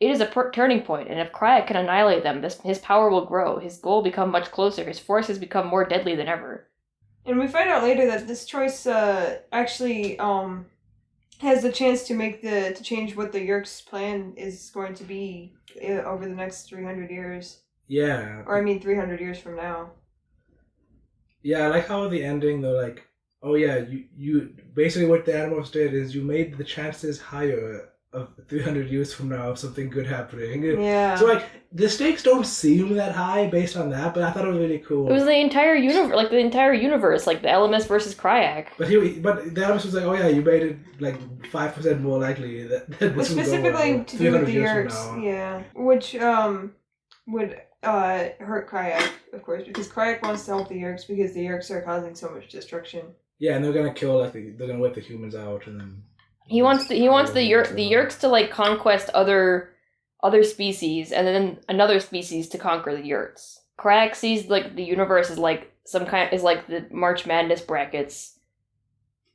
It is a turning point, and if Kryak can annihilate them, his power will grow, his goal become much closer, his forces become more deadly than ever. And we find out later that this choice actually has the chance to change what the Yerk's plan is going to be over the next 300 years. Yeah. Or 300 years from now. Yeah, I like how the ending, they're oh yeah, you basically what the Animorphs did is you made the chances higher of 300 years from now of something good happening. Yeah. So the stakes don't seem that high based on that, but I thought it was really cool. It was the entire universe, the Elemist versus Kryak. But the Animorphs was oh yeah, you made it 5% more likely that this will specifically go well to do with the 300 years Yerks, from now. yeah, which would hurt Kryak, of course, because Kryak wants to help the Yerks because the Yerks are causing so much destruction. Yeah, and they're gonna kill they're gonna whip the humans out, and then He wants the Yerks to conquest other species, and then another species to conquer the Yerks. Kryak sees the universe as some kind the March Madness brackets,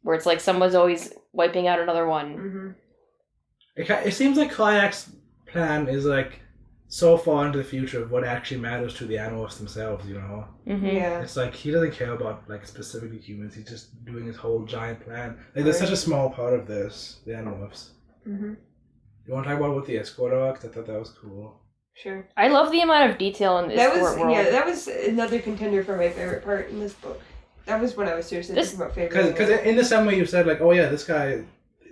where it's someone's always wiping out another one. Mm-hmm. It seems like Kayak's plan is so far into the future of what actually matters to the Animorphs themselves, Mm-hmm. Yeah. It's he doesn't care about specifically humans. He's just doing his whole giant plan. There's such a small part of this, the Animorphs. Mm-hmm. You want to talk about what the escort are? 'Cause I thought that was cool. Sure. I love the amount of detail in this world. Yeah, that was another contender for my favorite part in this book. That was when I was seriously thinking about favorite. Because in the same way you said oh yeah, this guy,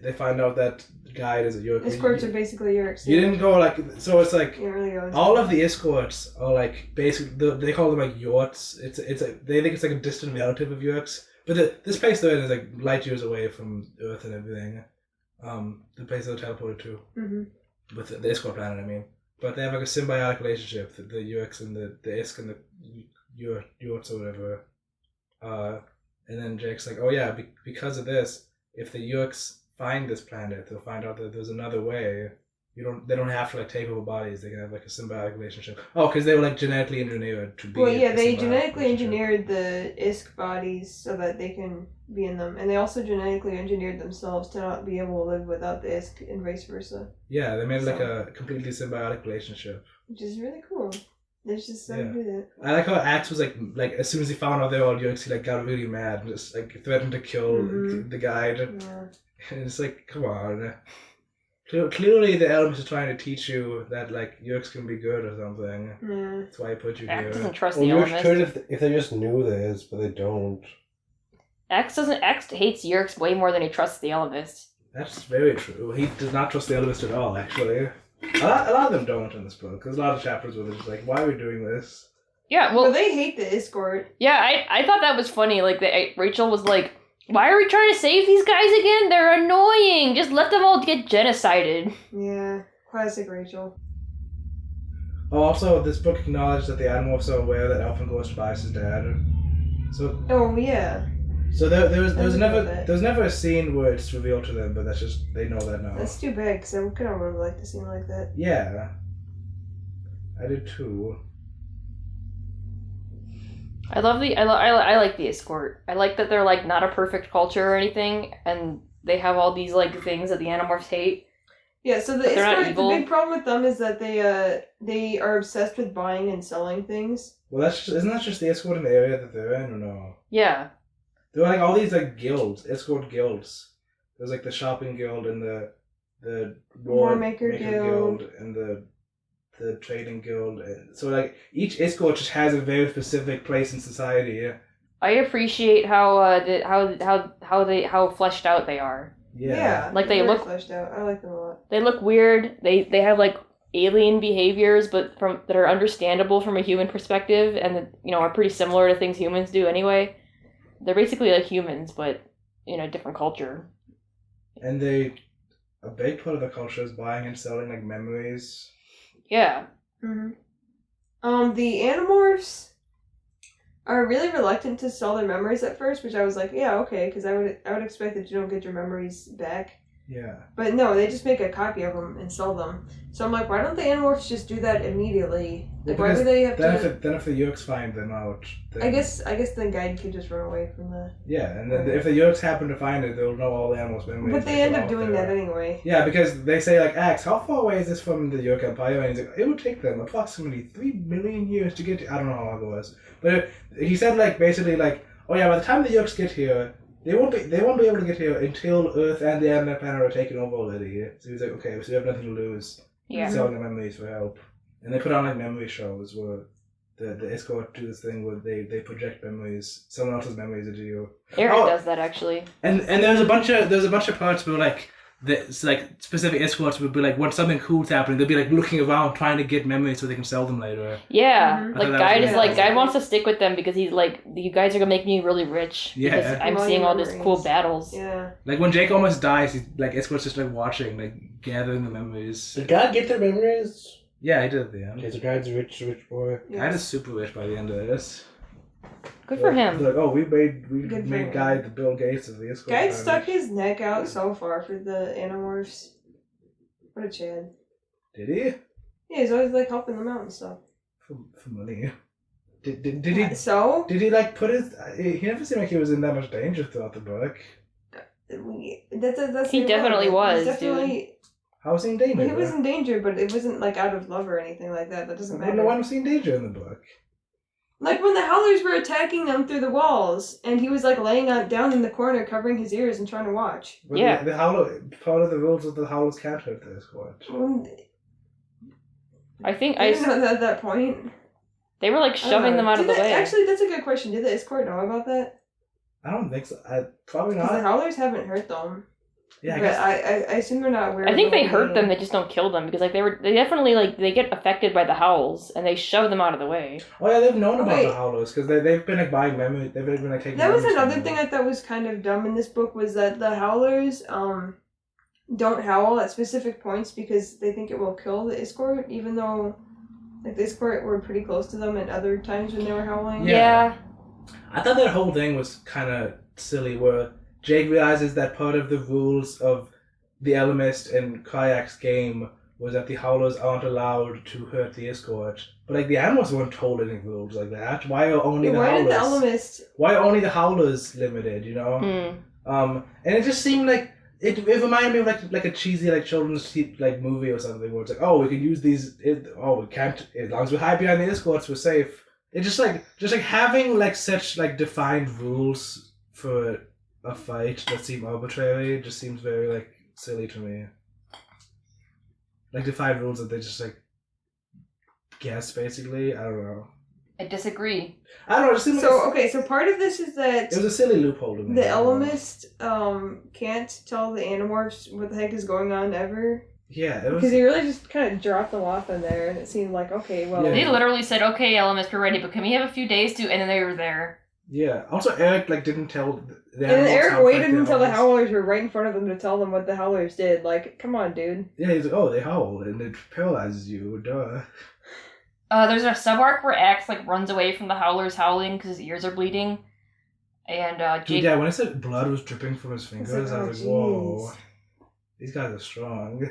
they find out that guide is a Yerk. Escorts are basically Yerks. You didn't go so it's You really go all of the escorts are basically they call them Yorts. They think it's a distant relative of Yerks. But this place they're in is light years away from Earth and everything. The place they're teleported to. Mm-hmm. With the escort planet, I mean. But they have a symbiotic relationship, the Yerks and the Isk and the Yorts or whatever. And then Jake's oh yeah, because of this, if the Yeerks find this planet, they'll find out that there's another way. They don't have to like take over bodies. They can have like a symbiotic relationship. Oh, because they were like genetically engineered to be. Well, yeah, a they symbiotic genetically relationship. engineered the Isk bodies so that they can be in them, and they also genetically engineered themselves to not be able to live without the Isk, and vice versa. Yeah, they made like So- a completely symbiotic relationship. Which is really cool. There's just so Yeah. do that. I like how Axe was like as soon as he found out they were all Yeerks, he like got really mad and just like threatened to kill Mhm. the guide. Yeah. And it's like, come on. Clearly, the Elves is trying to teach you that like Yeerks can be good or something. Yeah. That's why I put you Axe here. doesn't trust Well, the you Ellimist. could if they just knew this, but they don't. Axe hates Yeerks way more than he trusts the Ellimist. That's very true. He does not trust the Elves at all. Actually, a lot of them don't in this book. There's a lot of chapters where they're just like, why are we doing this? Yeah, Well, well, they hate the escort. yeah, I thought that was funny. Like, Rachel was like, why are we trying to save these guys again? They're annoying. Just let them all get genocided. Yeah. Classic Rachel. Oh, also, this book acknowledged that the Animorphs are aware that Elf and Ghost Tobias is dead. So Oh, yeah. there was I didn't know never that. there's never a scene where it's revealed to them, but that's just they know that now. That's too bad, because I kind of would have liked a scene like that. Yeah, I did too. I like the escort. I like that they're like not a perfect culture or anything, and they have all these like things that the Animorphs hate. Yeah, so the But they're not escort, evil. the big problem with them is that they are obsessed with buying and selling things. Well, isn't that just the escort in the area that they're in, or no? Yeah, There were like all these like guilds, escort guilds. There's like the shopping guild and the war Warmaker maker guild. and the trading guild. And so like each escort just has a very specific place in society. I appreciate how fleshed out they are. Yeah. Like, they they're very look- fleshed out. I like them a lot. They look weird. They have like alien behaviors, but that are understandable from a human perspective, and that, are pretty similar to things humans do anyway. They're basically like humans, but in a different culture. And a big part of the culture is buying and selling like memories. Yeah. Mm-hmm. The Animorphs are really reluctant to sell their memories at first, which I was like, yeah, okay, because I would expect that you don't get your memories back. Yeah. But no, they just make a copy of them and sell them. So I'm like, why don't the Animorphs just do that immediately? Like, why do they have to? Then if the Yeerks find them out, then, I guess the guide could just run away from that. Yeah, and then if the Yeerks happen to find it, they'll know all the animals' memories. But they end up doing that anyway. Yeah, because they say like, Axe, how far away is this from the Yeerk Empire? And he's like, it would take them approximately 3 million years to get to. I don't know how long it was, but he said like basically like, oh yeah, by the time the Yeerks get here, they won't be able to get here until Earth and the Animal Planet are taken over already. So he's like, okay, so you have nothing to lose. Yeah. Selling their memories for help, and they put on like memory shows where the escort do this thing where they project memories, someone else's memories into you. Eric Oh. does that actually. And there's a bunch of parts where like specific escorts would be like when something cool's happening, they'd be like looking around trying to get memories so they can sell them later. Yeah. Mhm. I Like thought that Guide was is really like nice. Guide wants to stick with them because he's like, you guys are gonna make me really rich. Yeah. Because I'm From all seeing your all these memories. cool battles. Yeah. Like when Jake almost dies, he's like escorts just like watching, like gathering the memories. Did God get their memories? Yeah, he did at the end. Okay, so God's a rich boy. Guide is super rich by the end of this. Good for him. They're like, oh, we Good for made him. Guide the Bill Gates of the escort. Guide army. stuck his neck out so far for the Animorphs. What a Chad. Did he? Yeah, he's always like helping them out and stuff. For money. Did he? So Did he like put his? He never seemed like he was in that much danger throughout the book. that's He definitely was, definitely. How was he in danger? He was in danger, but it wasn't like out of love or anything like that. That doesn't matter. When was he in danger in the book? Like when the Howlers were attacking them through the walls, and he was like laying down in the corner, covering his ears and trying to watch. But Yeah. The Howler, part of the rules of the Howlers can't hurt the escort. I think I didn't know that at that point. they were like I don't shoving know. them out of the Did way. Actually, that's a good question. Did the escort know about that? I don't think so. Probably Because the not. Howlers haven't hurt them. Yeah, I but guess. I assume they're not aware. I think of the they whole hurt them, game. they just don't kill them because like they definitely like they get affected by the howls and they shove them out of the way. Oh yeah, they've known about Okay. the Howlers because they've been like buying memory. They've been like taking. That was memories from another them. thing I thought was kind of dumb in this book was that the Howlers don't howl at specific points because they think it will kill the escort, even though like the escort were pretty close to them at other times when they were howling. Yeah. I thought that whole thing was kind of silly where Jake realizes that part of the rules of the Elemist and Kayak's game was that the Howlers aren't allowed to hurt the escort. But like the animals weren't told any rules like that. Why are only the Why Howlers? did the Elemist? Why are only the Howlers limited? You know. And it just seemed like it reminded me of like a cheesy like children's like movie or something where it's like, oh, we can use these. We can't, as long as we hide behind the escorts, we're safe. It's just like having like such like defined rules for a fight that seem arbitrary just seems very like silly to me. Like defined rules that they just like guess basically. I don't know. I disagree. I don't know. It just seems So part of this is that it was a silly loophole to me. the Elemist can't tell the Animorphs what the heck is going on ever. Yeah, it was Because he really just kind of dropped them off in there, and it seemed like, okay, well... Yeah. They literally said, okay, Elemist, we're ready, but can we have a few days to... And then they were there. Yeah. Also, Eric like didn't tell the And then animals Eric how waited fight the until the Howlers. Howlers were right in front of them to tell them what the Howlers did. Like, come on, dude. Yeah, he's like, oh, they howl and it paralyzes you. Duh. There's a sub-arc where Axe, like, runs away from the Howlers howling because his ears are bleeding. And, Dude, Jake... yeah, when I said blood was dripping from his fingers, I was like, oh, whoa. jeez. These guys are strong.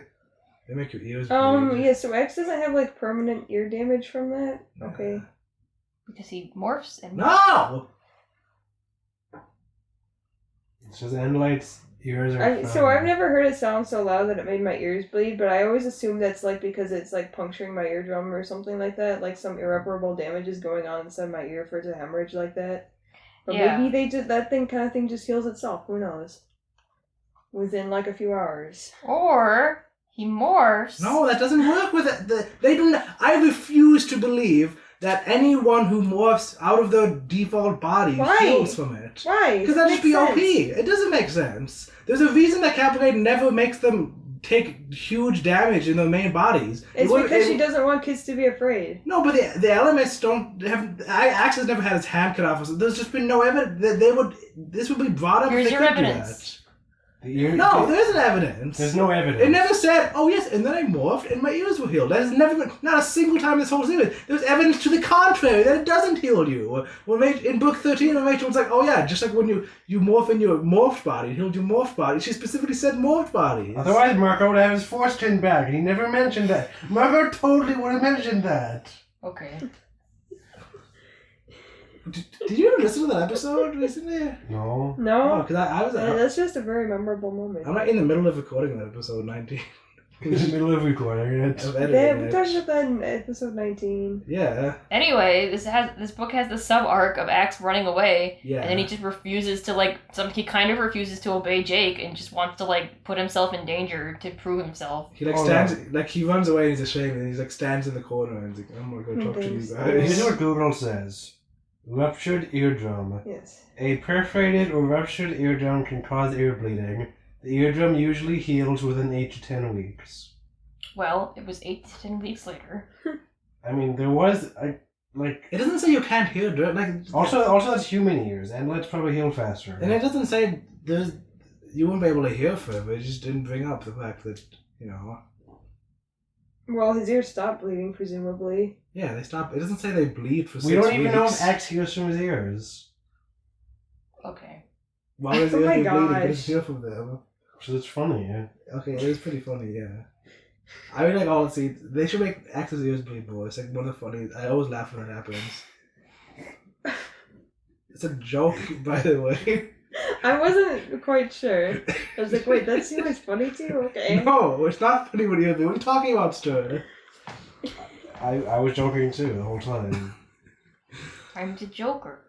They make your ears bleed. Yeah, so X doesn't have, like, permanent ear damage from that? Okay. Because he morphs and... No! It's just Andalite's ears are. I've never heard it sound so loud that it made my ears bleed, but I always assume that's, like, because it's, like, puncturing my eardrum or something like that. Like, some irreparable damage is going on inside my ear for it to hemorrhage like that. Or Yeah. maybe that kind of thing just heals itself. Who knows? Within, like, a few hours. Or... He morphs. No, that doesn't work with it. They don't. I refuse to believe that anyone who morphs out of their default body Why? heals from it. Why? Because that'd just be Makes OP. sense. It doesn't make sense. There's a reason that Kapplegate never makes them take huge damage in their main bodies. It's because she doesn't want kids to be afraid. No, but the Elements don't have. Axe has never had his hand cut off. So there's just been no evidence that they would. This would be brought up. Here's if they your could do evidence. that. No, there isn't evidence. There's no evidence. It never said, oh yes, and then I morphed and my ears were healed. That has never been, not a single time in this whole series. There's evidence to the contrary, that it doesn't heal you. In book 13, when Rachel was like, oh yeah, just like when you morph in your morphed body, it healed your morphed body. She specifically said morphed bodies. Otherwise, Marco would have his force chin back, and he never mentioned that. Marco totally would have mentioned that. Okay. Did you ever listen to that episode recently? No. No? Because I was. That's just a very memorable moment. I'm like in the middle of recording that episode 19. In the middle of recording it. Of Yeah, editing we it. talked about that in episode 19. Yeah. Anyway, this book has the sub-arc of Axe running away. Yeah. And then he just refuses to, he kind of refuses to obey Jake and just wants to, put himself in danger to prove himself. He stands, he runs away and he's ashamed and he's stands in the corner and he's like, I'm gonna go talk to you Here's guys. what Google says. Ruptured eardrum. Yes. A perforated or ruptured eardrum can cause ear bleeding. The eardrum usually heals within 8 to 10 weeks. Well, it was 8 to 10 weeks later. I mean, there was, It doesn't say you can't hear dirt. Also, that's human ears, and let's probably heal faster. And it doesn't say you won't be able to hear forever. It just didn't bring up the fact that, Well, his ears stopped bleeding, presumably. Yeah, they stop. It doesn't say they bleed for 6 We weeks. don't even know if X hears from his ears. Okay. Why was Oh ears my be bleeding? gosh. Because hear from them. So it's funny, yeah. Okay, it is pretty funny, yeah. I mean, see, they should make X's ears bleed more. It's one of the funny. I always laugh when that happens. It's a joke, by the way. I wasn't quite sure. I was like, wait, that seems funny too? Okay. No, it's not funny when you're talking about Stir. I was joking too the whole time. I'm the Joker.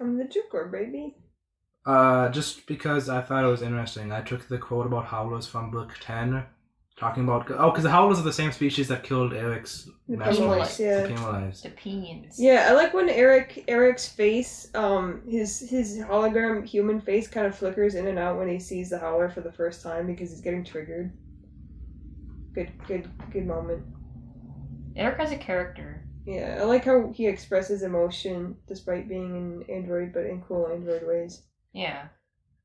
I'm the Joker, baby. Just because I thought it was interesting, I took the quote about howlers from book 10, talking about because the howlers are the same species that killed Eric's The master, Penguins, yeah. the Penguins. The Peens. Yeah, I like when Eric's face, his hologram human face kind of flickers in and out when he sees the howler for the first time because he's getting triggered. Good moment. Eric has a character. Yeah, I like how he expresses emotion despite being an android, but in cool android ways. Yeah.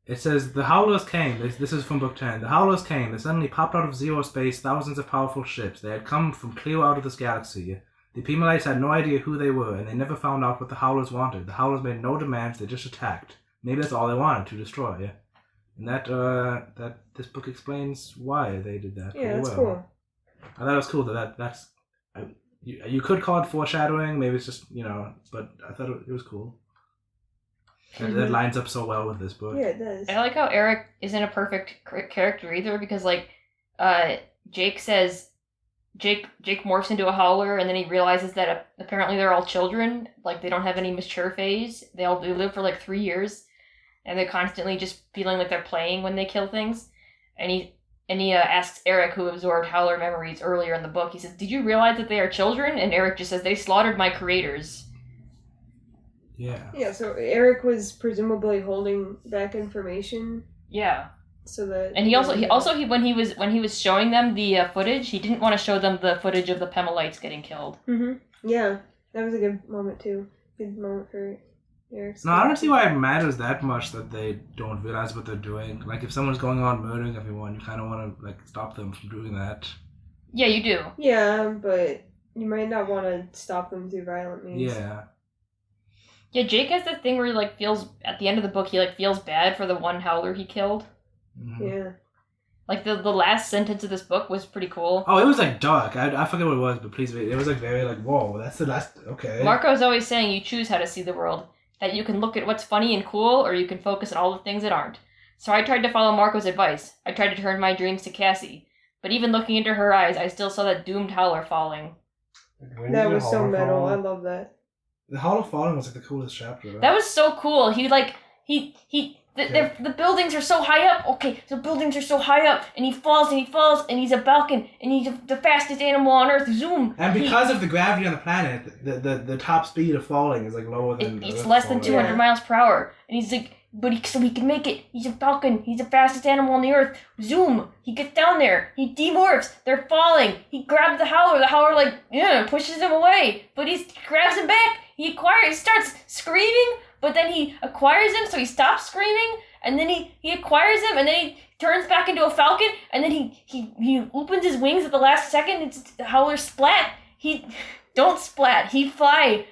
It says, the Howlers came, this is from book 10, the Howlers came, they suddenly popped out of zero space, thousands of powerful ships, they had come from clear out of this galaxy. The Pemalites had no idea who they were, and they never found out what the Howlers wanted. The Howlers made no demands, they just attacked. Maybe that's all they wanted, to destroy. And that this book explains why they did that. Yeah, pretty that's well. cool. I thought it was cool that's you could call it foreshadowing. Maybe it's just but I thought it was cool. That lines up so well with this book. Yeah, it does. I like how Eric isn't a perfect character either, because Jake says Jake morphs into a howler, and then he realizes that apparently they're all children. Like, they don't have any mature phase. They live for 3 years, and they're constantly just feeling like they're playing when they kill things. And he asks Eric, who absorbed howler memories earlier in the book. He says, "Did you realize that they are children?" And Eric just says, "They slaughtered my creators." Yeah. Yeah, so Eric was presumably holding back information Yeah. so that. And he when he was showing them the footage, he didn't want to show them the footage of the Pemalites getting killed. Yeah, that was a good moment too. Good moment for Eric. No, I don't see why it matters that much that they don't realize what they're doing. Like, if someone's going on murdering everyone, you kind of want to stop them from doing that. Yeah, you do. Yeah, but you might not want to stop them through violent means. Yeah. Yeah, Jake has this thing where he feels at the end of the book he feels bad for the one howler he killed. Mm-hmm. Yeah. The last sentence of this book was pretty cool. Oh, it was dark. I forget what it was, but please read. It was very whoa, that's the last. Okay. Marco's always saying you choose how to see the world. That you can look at what's funny and cool, or you can focus on all the things that aren't. So I tried to follow Marco's advice. I tried to turn my dreams to Cassie. But even looking into her eyes, I still saw that doomed howler falling. That was so metal. I love that. The Hall of Falling was the coolest chapter. Right? That was so cool. The buildings are so high up. Okay, the buildings are so high up, and he falls, and he's a falcon, and he's the fastest animal on Earth. Zoom. And because of the gravity on the planet, the top speed of falling is lower than. It's less than 200 miles per hour, and he's so he can make it. He's a falcon. He's the fastest animal on the Earth. Zoom. He gets down there. He demorphs. They're falling. He grabs the howler. The howler pushes him away, but he grabs him back. He starts screaming, but then he acquires him, so he stops screaming, and then he acquires him, and then he turns back into a falcon, and then he opens his wings at the last second. It's the howler splat. He don't splat. He fly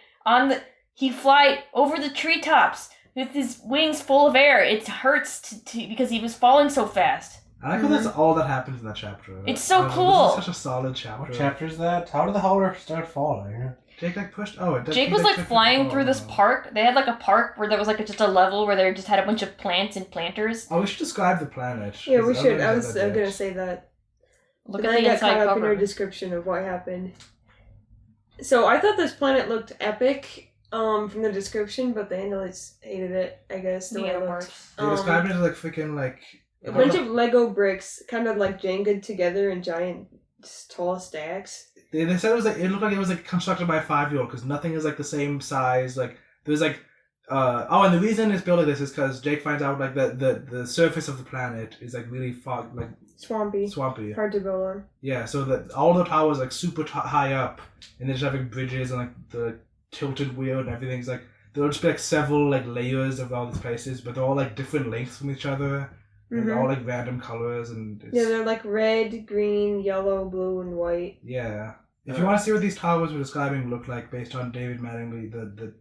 over the treetops with his wings full of air. It hurts because he was falling so fast. I like how that's all that happens in that chapter. It's so cool. This is such a solid chapter. What chapter is that? How did the howler start falling? Jake pushed. Oh, Jake was flying through this park. They had a park where there was just a level where they just had a bunch of plants and planters. Oh, we should describe the planet. Yeah, we should. I was gonna say that. Look but at the I got inside caught up in cover. our description of what happened. So I thought this planet looked epic from the description, but the analysts hated it, I guess, the way it looked. They described it as freaking a bunch of Lego bricks, kind of Jenga together in giant, tall stacks. They said it looked like it was constructed by a 5-year-old because nothing is the same size. There's and the reason it's built like this is because Jake finds out the surface of the planet is really swampy, hard to build on. Yeah, so that all the towers super high up, and they're just having bridges and the tilted wheel and everything's there'll just be several layers of all these places, but they're all different lengths from each other. And all random colors and they're red, green, yellow, blue, and white. Yeah. If you want to see what these towers we're describing look like based on David Mattingly, the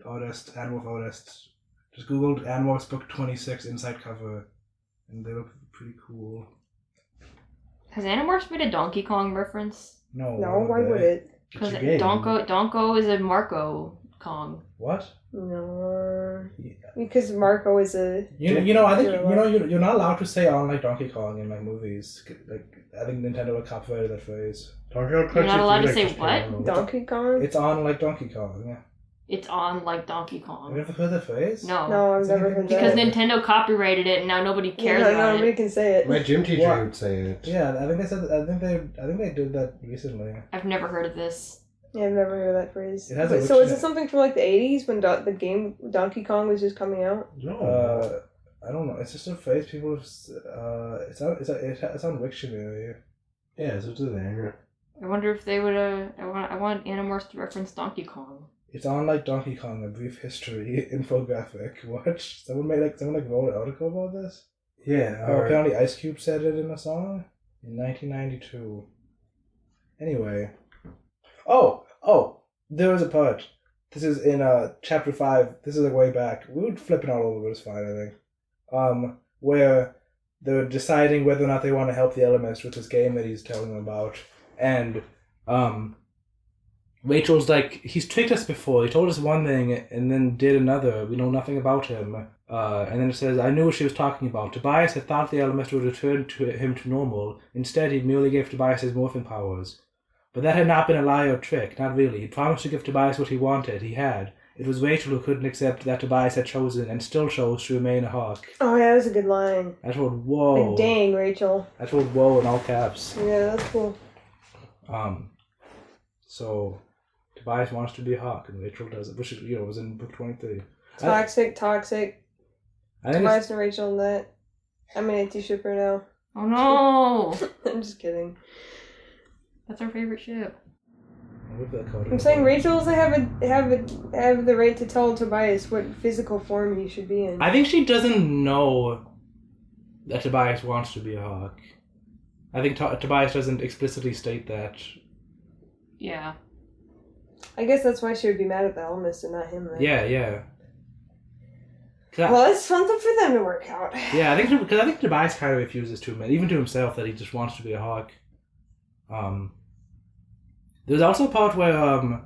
artist, Animorph artist, just Googled Animorph's book 26 inside cover, and they look pretty cool. Has Animorphs made a Donkey Kong reference? No. Why would it? Because Donko is a Marco Kong. What? No, because Marco is a. I think you're not allowed to say on Donkey Kong in movies. I think Nintendo would copyright that phrase. You're not allowed to say what? Donkey Kong. It's on Donkey Kong. Yeah. It's on Donkey Kong. Have you ever heard that phrase? No, I've never heard that. Because Nintendo copyrighted it, and now nobody cares about it. Nobody can say it. My gym teacher would say it. Yeah, I think they said. I think they did that recently. I've never heard of this. Yeah, I've never heard that phrase. It has so is it something from the 80s when the game Donkey Kong was just coming out? No. I don't know. It's just a phrase people have. It's on Wiktionary. Yeah, so it's there. I wonder if they would. I want Animorphs to reference Donkey Kong. It's on Donkey Kong, a brief history infographic. What? Someone wrote an article about this? Yeah. Apparently Ice Cube said it in a song in 1992. Anyway. Oh! There was a part. This is in chapter 5. This is way back. We were flipping all over, but it's fine, I think. where they're deciding whether or not they want to help the Elemist with this game that he's telling them about. And Rachel's like, he's tricked us before. He told us one thing and then did another. We know nothing about him. And then it says, I knew what she was talking about. Tobias had thought the Elemist would return him to normal. Instead, he merely gave Tobias his morphing powers. But that had not been a lie or trick, not really. He promised to give Tobias what he wanted. He had. It was Rachel who couldn't accept that Tobias had chosen and still chose to remain a hawk. Oh, yeah, that was a good line. I told whoa. Like, dang, Rachel. I told whoa in all caps. Yeah, that's cool. So Tobias wants to be a hawk, and Rachel does it, which is, was in book 23. Toxic. I think Tobias and Rachel and that. I'm an anti-shipper now. Oh no! I'm just kidding. That's our favorite ship. I'm saying Rachel doesn't have the right to tell Tobias what physical form he should be in. I think she doesn't know that Tobias wants to be a hawk. I think Tobias doesn't explicitly state that. Yeah. I guess that's why she would be mad at the Elemist and not him then. Yeah. Well, it's something for them to work out. Yeah, I think Tobias kind of refuses to admit, even to himself, that he just wants to be a hawk. There's also a part where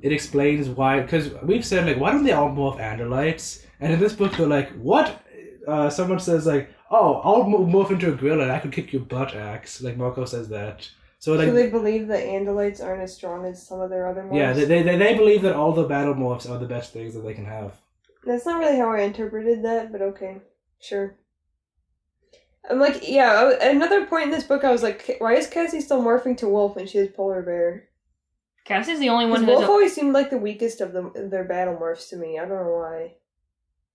it explains why, because we've said, like, why don't they all morph Andalites? And in this book, they're like, what? Someone says, like, oh, I'll morph into a gorilla and I could kick your butt, Axe. Like, Marco says that. So they believe that Andalites aren't as strong as some of their other morphs? Yeah, they believe that all the battle morphs are the best things that they can have. That's not really how I interpreted that, but okay. Sure. I'm like, yeah, another point in this book, I was like, why is Cassie still morphing to wolf when she has polar bear? Cassie's the only one who Wolf always seemed like the weakest of their battle morphs to me. I don't know why.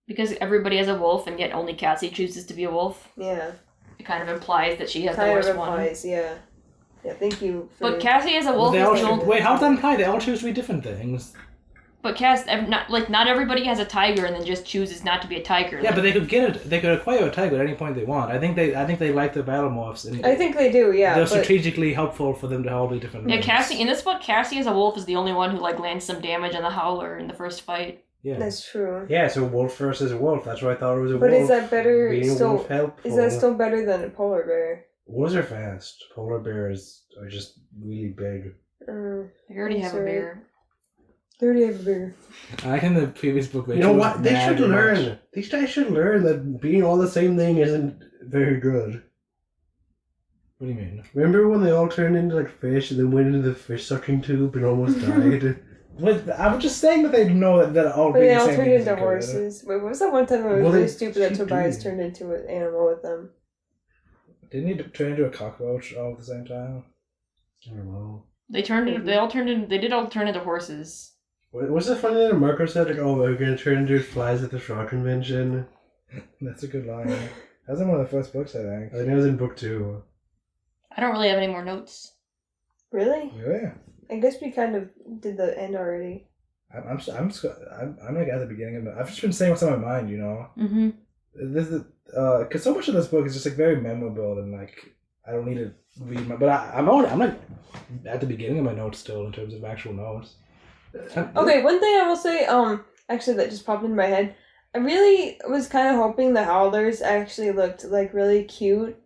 Because everybody has a wolf, and yet only Cassie chooses to be a wolf. Yeah. It kind of implies that she has the kind worst of implies, one. Yeah. Yeah, thank you. But Cassie as a wolf is the only... Wait, how does that imply? They all choose to be different things. But not everybody has a tiger and then just chooses not to be a tiger. Yeah, but they could get it. They could acquire a tiger at any point they want. I think they like their battle morphs. And I think they do. Yeah. They're strategically helpful for them to all be different. Yeah, things. Cassie in this book, Cassie as a wolf is the only one who lands some damage on the Howler in the first fight. Yeah, that's true. Yeah, so wolf versus wolf. That's why I thought it was a wolf. But is that better? Being a wolf helpful. Is that still better than a polar bear? Wolves are fast. Polar bears are just really big. They already have a bear. They already have a bear. I like in the previous book. You know what? They should learn. These guys should learn that being all the same thing isn't very good. What do you mean? Remember when they all turned into fish and then went into the fish sucking tube and almost died? I was just saying that they know that all. But they all turned into horses. Wait, what was that one time it was really stupid that Tobias turned into an animal with them? Didn't he turn into a cockroach all at the same time? I don't know. They did all turn into horses. Was it funny that Marco said, we're going to turn into flies at the Frog Convention? That's a good line. That was in one of the first books, I think. I think it was in book 2. I don't really have any more notes. Really? Really? I guess we kind of did the end already. I'm like at the beginning of it. I've just been saying what's on my mind, Mm-hmm. This is because so much of this book is just very memorable and I don't need to read but I'm at the beginning of my notes still in terms of actual notes. Okay, one thing I will say, actually that just popped into my head. I really was kind of hoping the Howlers actually looked really cute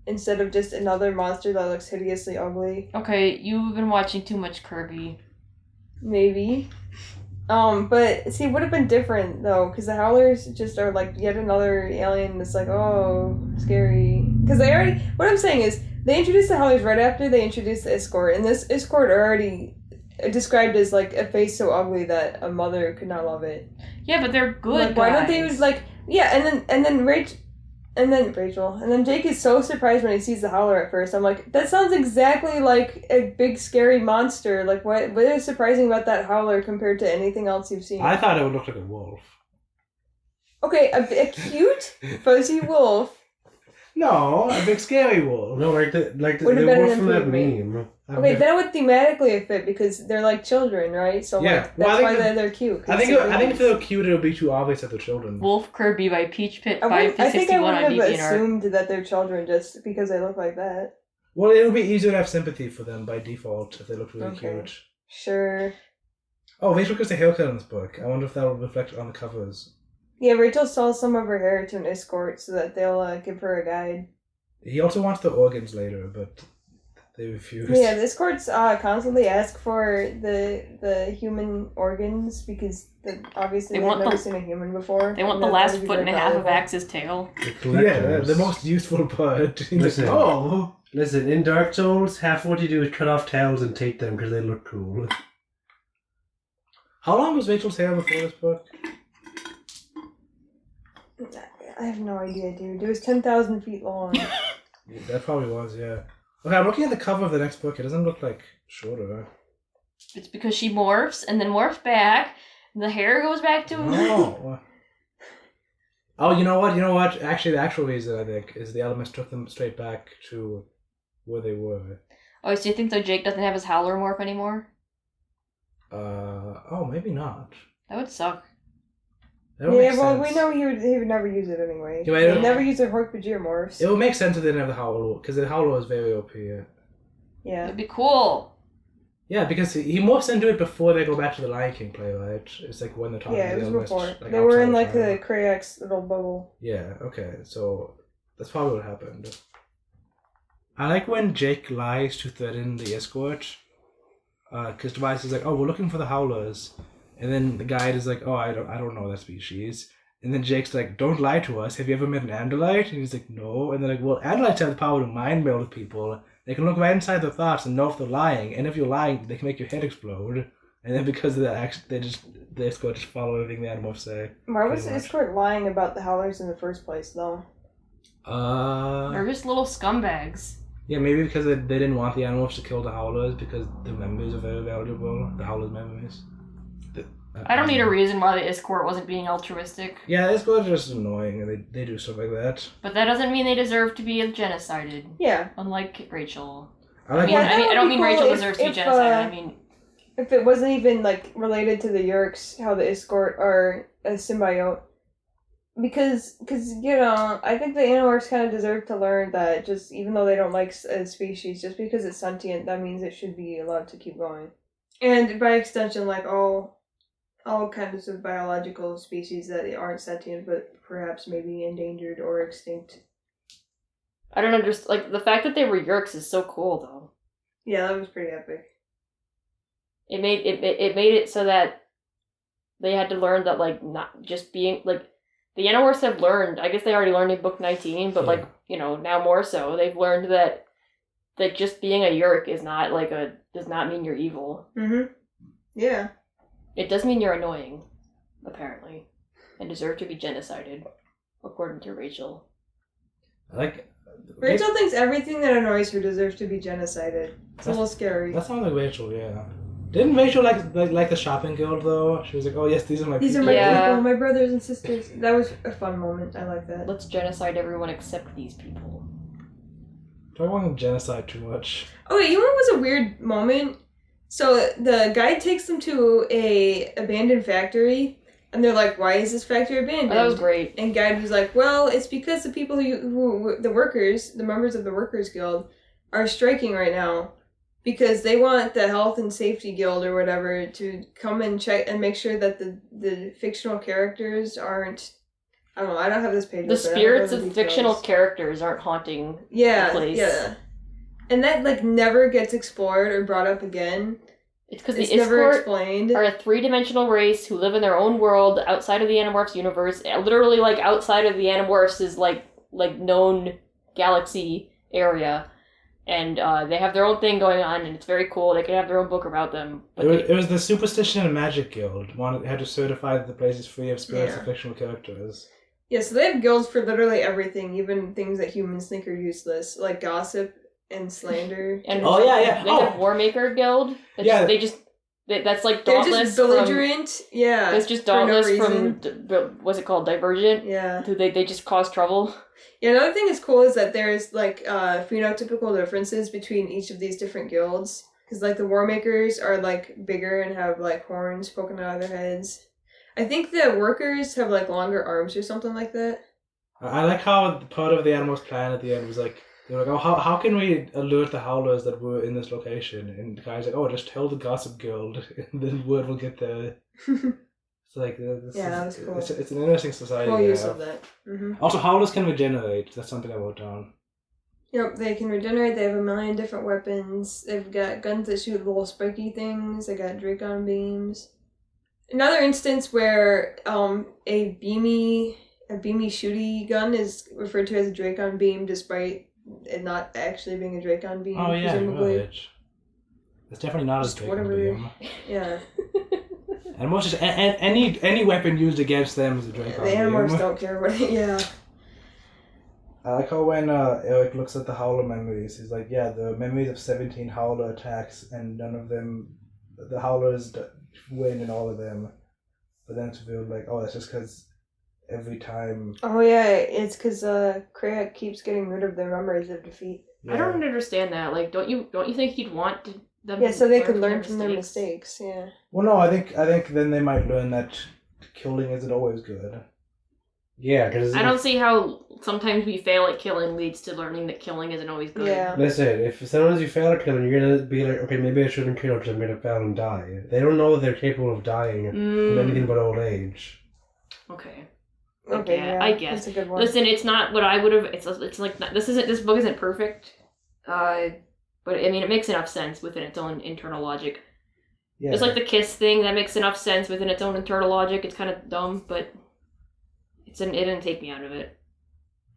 instead of just another monster that looks hideously ugly. Okay, you've been watching too much Kirby. Maybe. But see, it would have been different though, because the Howlers just are yet another alien that's oh, scary. Because what I'm saying is, they introduced the Howlers right after they introduced the Escort, and this Escort are already described as a face so ugly that a mother could not love it. Yeah, but they're good. Why don't they Rachel, and then Jake is so surprised when he sees the Howler at first. I'm like, that sounds exactly like a big scary monster. What is surprising about that Howler compared to anything else you've seen? I thought it would look like a wolf. Okay, a cute fuzzy wolf. No, a big scary wolf. No, the wolf from that meme. Okay, that would thematically fit because they're children, right? So yeah, that's why they're cute. I think if they were cute, it would be too obvious that they're children. Wolf Kirby by Peach Pit 561 I think I would on have DeviantArt. assumed that they're children just because they look like that. Well, it would be easier to have sympathy for them by default if they look really cute. Sure. Oh, Rachel gets a haircut in this book. I wonder if that will reflect on the covers. Yeah, Rachel sells some of her hair to an escort so that they'll give her a guide. He also wants the organs later, but they refuse. Yeah, the escorts constantly ask for the human organs because obviously they've never seen a human before. They want the last foot and a half of Axe's tail. Yeah, the most useful part. Listen. Oh! Listen, in Dark Souls, half what you do is cut off tails and take them because they look cool. How long was Rachel's hair before this book? I have no idea, dude. It was 10,000 feet long. Yeah, that probably was, yeah. Okay, I'm looking at the cover of the next book. It doesn't look like shorter. It's because she morphs and then morphs back, and the hair goes back to Oh. Oh, you know what? Actually, the actual reason, I think, is the elements took them straight back to where they were. Oh, so you think that Jake doesn't have his howler morph anymore? Oh, maybe not. That would suck. That would make well, sense. we know he would never use it anyway. Yeah, He'd never use a Hork-Bajir morphs. It would make sense if they didn't have the Howler, because the Howler is very OP. Yeah. It'd be cool. Yeah, because he morphs into it before they go back to the Lion King play, right? It's like when they're talking Yeah, to it the was elements, before. They were in like outside the Krayax little bubble. Yeah, okay, so that's probably what happened. I like when Jake lies to threaten the escort, because Tobias is like, oh, we're looking for the Howlers, and then the guide is like, oh, I don't know that species, and then Jake's like, don't lie to us, have you ever met an Andalite? And he's like, no, and they're like, well, Andalites have the power to mind meld with people, they can look right inside their thoughts and know if they're lying, and if you're lying, they can make your head explode, and then because of that, the escort just follow everything the animals say. Why was the Pretty much. escort lying about the Howlers in the first place, though? They're just little scumbags. Yeah, maybe because they didn't want the animals to kill the Howlers because the memories are very valuable. The Howlers' memories. I don't need a reason why the escort wasn't being altruistic. Yeah, it's just annoying, and they do stuff like that. But that doesn't mean they deserve to be genocided. Yeah. Unlike Rachel. I like Yeah, when, that I don't would be mean cool Rachel if- deserves to be if, genocided. I mean, If it wasn't even like related to the Yerks, how the escort are a symbiote. Because I think the Animorphs kind of deserve to learn that just even though they don't like a species, just because it's sentient, that means it should be allowed to keep going. And by extension, like all kinds of biological species that aren't sentient, but perhaps maybe endangered or extinct. I don't understand. Like, the fact that they were Yerks is so cool, though. Yeah, that was pretty epic. It made it so that they had to learn that, like, not just being, like, the Animorphs have learned, I guess they already learned in book 19, but, like, now more so, they've learned that just being a Yerk is not, like, does not mean you're evil. Mm-hmm. Yeah. It does mean you're annoying, apparently, and deserve to be genocided, according to Rachel. Rachel thinks everything that annoys her deserves to be genocided. It's a little scary. That sounds like Rachel, yeah. Didn't Rachel like the shopping guild though? She was like, oh yes, these are my These are people. my Yeah. people, my brothers and sisters. That was a fun moment. I like that. Let's genocide everyone except these people. Don't want to genocide too much. Okay, you know what was a weird moment? So the guide takes them to a abandoned factory, and they're like, "Why is this factory abandoned?" Oh, that was great. And guide was like, "Well, it's because the people the workers, the members of the Workers Guild, are striking right now because they want the Health and Safety Guild or whatever to come and check and make sure that the fictional characters aren't." I don't know. I don't have this page. The open. I don't know spirits the of details. fictional characters aren't haunting Yeah, the place. yeah. And that like never gets explored or brought up again. It's because It's the never Iskort explained. are a three-dimensional race who live in their own world outside of the Animorphs universe. Literally, like, outside of the Animorphs is, like known galaxy area. And they have their own thing going on, and it's very cool. They can have their own book about them. But It was the Superstition and Magic Guild. Had to certify that the place is free of spirits Yeah. of fictional characters. Yeah, so they have guilds for literally everything, even things that humans think are useless, like gossip and slander. And Oh, yeah. They have Warmaker Guild. Yeah. That's like They're Dauntless just belligerent. Yeah. That's just for no Dauntless reason. what's it called? Divergent? Yeah. They just cause trouble. Yeah, another thing that's cool is that there's like phenotypical differences between each of these different guilds. Because like the Warmakers are like bigger and have like horns poking out of their heads. I think the Workers have like longer arms or something like that. I like how part of the animals' plan at the end was like, they were like, oh, how can we alert the Howlers that we're in this location? And the guy's like, oh, just tell the Gossip Guild, and then word will get there. It's like that was cool. It's an interesting society. Cool use of that. Also, howlers can regenerate. That's something I wrote down. Yep, they can regenerate. They have a million different weapons. They've got guns that shoot little spiky things. They got Dracon beams. Another instance where a beamy shooty gun is referred to as a Dracon beam, despite it not actually being a Dracon beam. Oh yeah, presumably. right. It's definitely not a Dracon beam. Yeah. And most just any weapon used against them is a Dracon The beam. Animorphs don't care what. Yeah. I like how when Eric looks at the Howler memories, he's like, yeah, the memories of 17 Howler attacks, and none of them, the Howlers win in all of them. But then it's revealed like, oh, that's just because every time... Oh yeah, it's because Krayek keeps getting rid of the memories of defeat. Yeah. I don't understand that. Like, don't you think he'd want them? Yeah, so they could learn from their mistakes. Yeah. Well, no, I think then they might learn that killing isn't always good. Yeah, because I don't see how sometimes we fail at killing leads to learning that killing isn't always good. Yeah. Listen, if sometimes you fail at killing, you're gonna be like, okay, maybe I shouldn't kill because I'm gonna fail and die. They don't know that they're capable of dying from anything but old age. Okay. Okay, yeah, I guess. That's a good one. Listen, it's not what I would have. It's like this book isn't perfect, but I mean it makes enough sense within its own internal logic. Yeah. Just like the kiss thing, that makes enough sense within its own internal logic. It's kind of dumb, but it didn't take me out of it.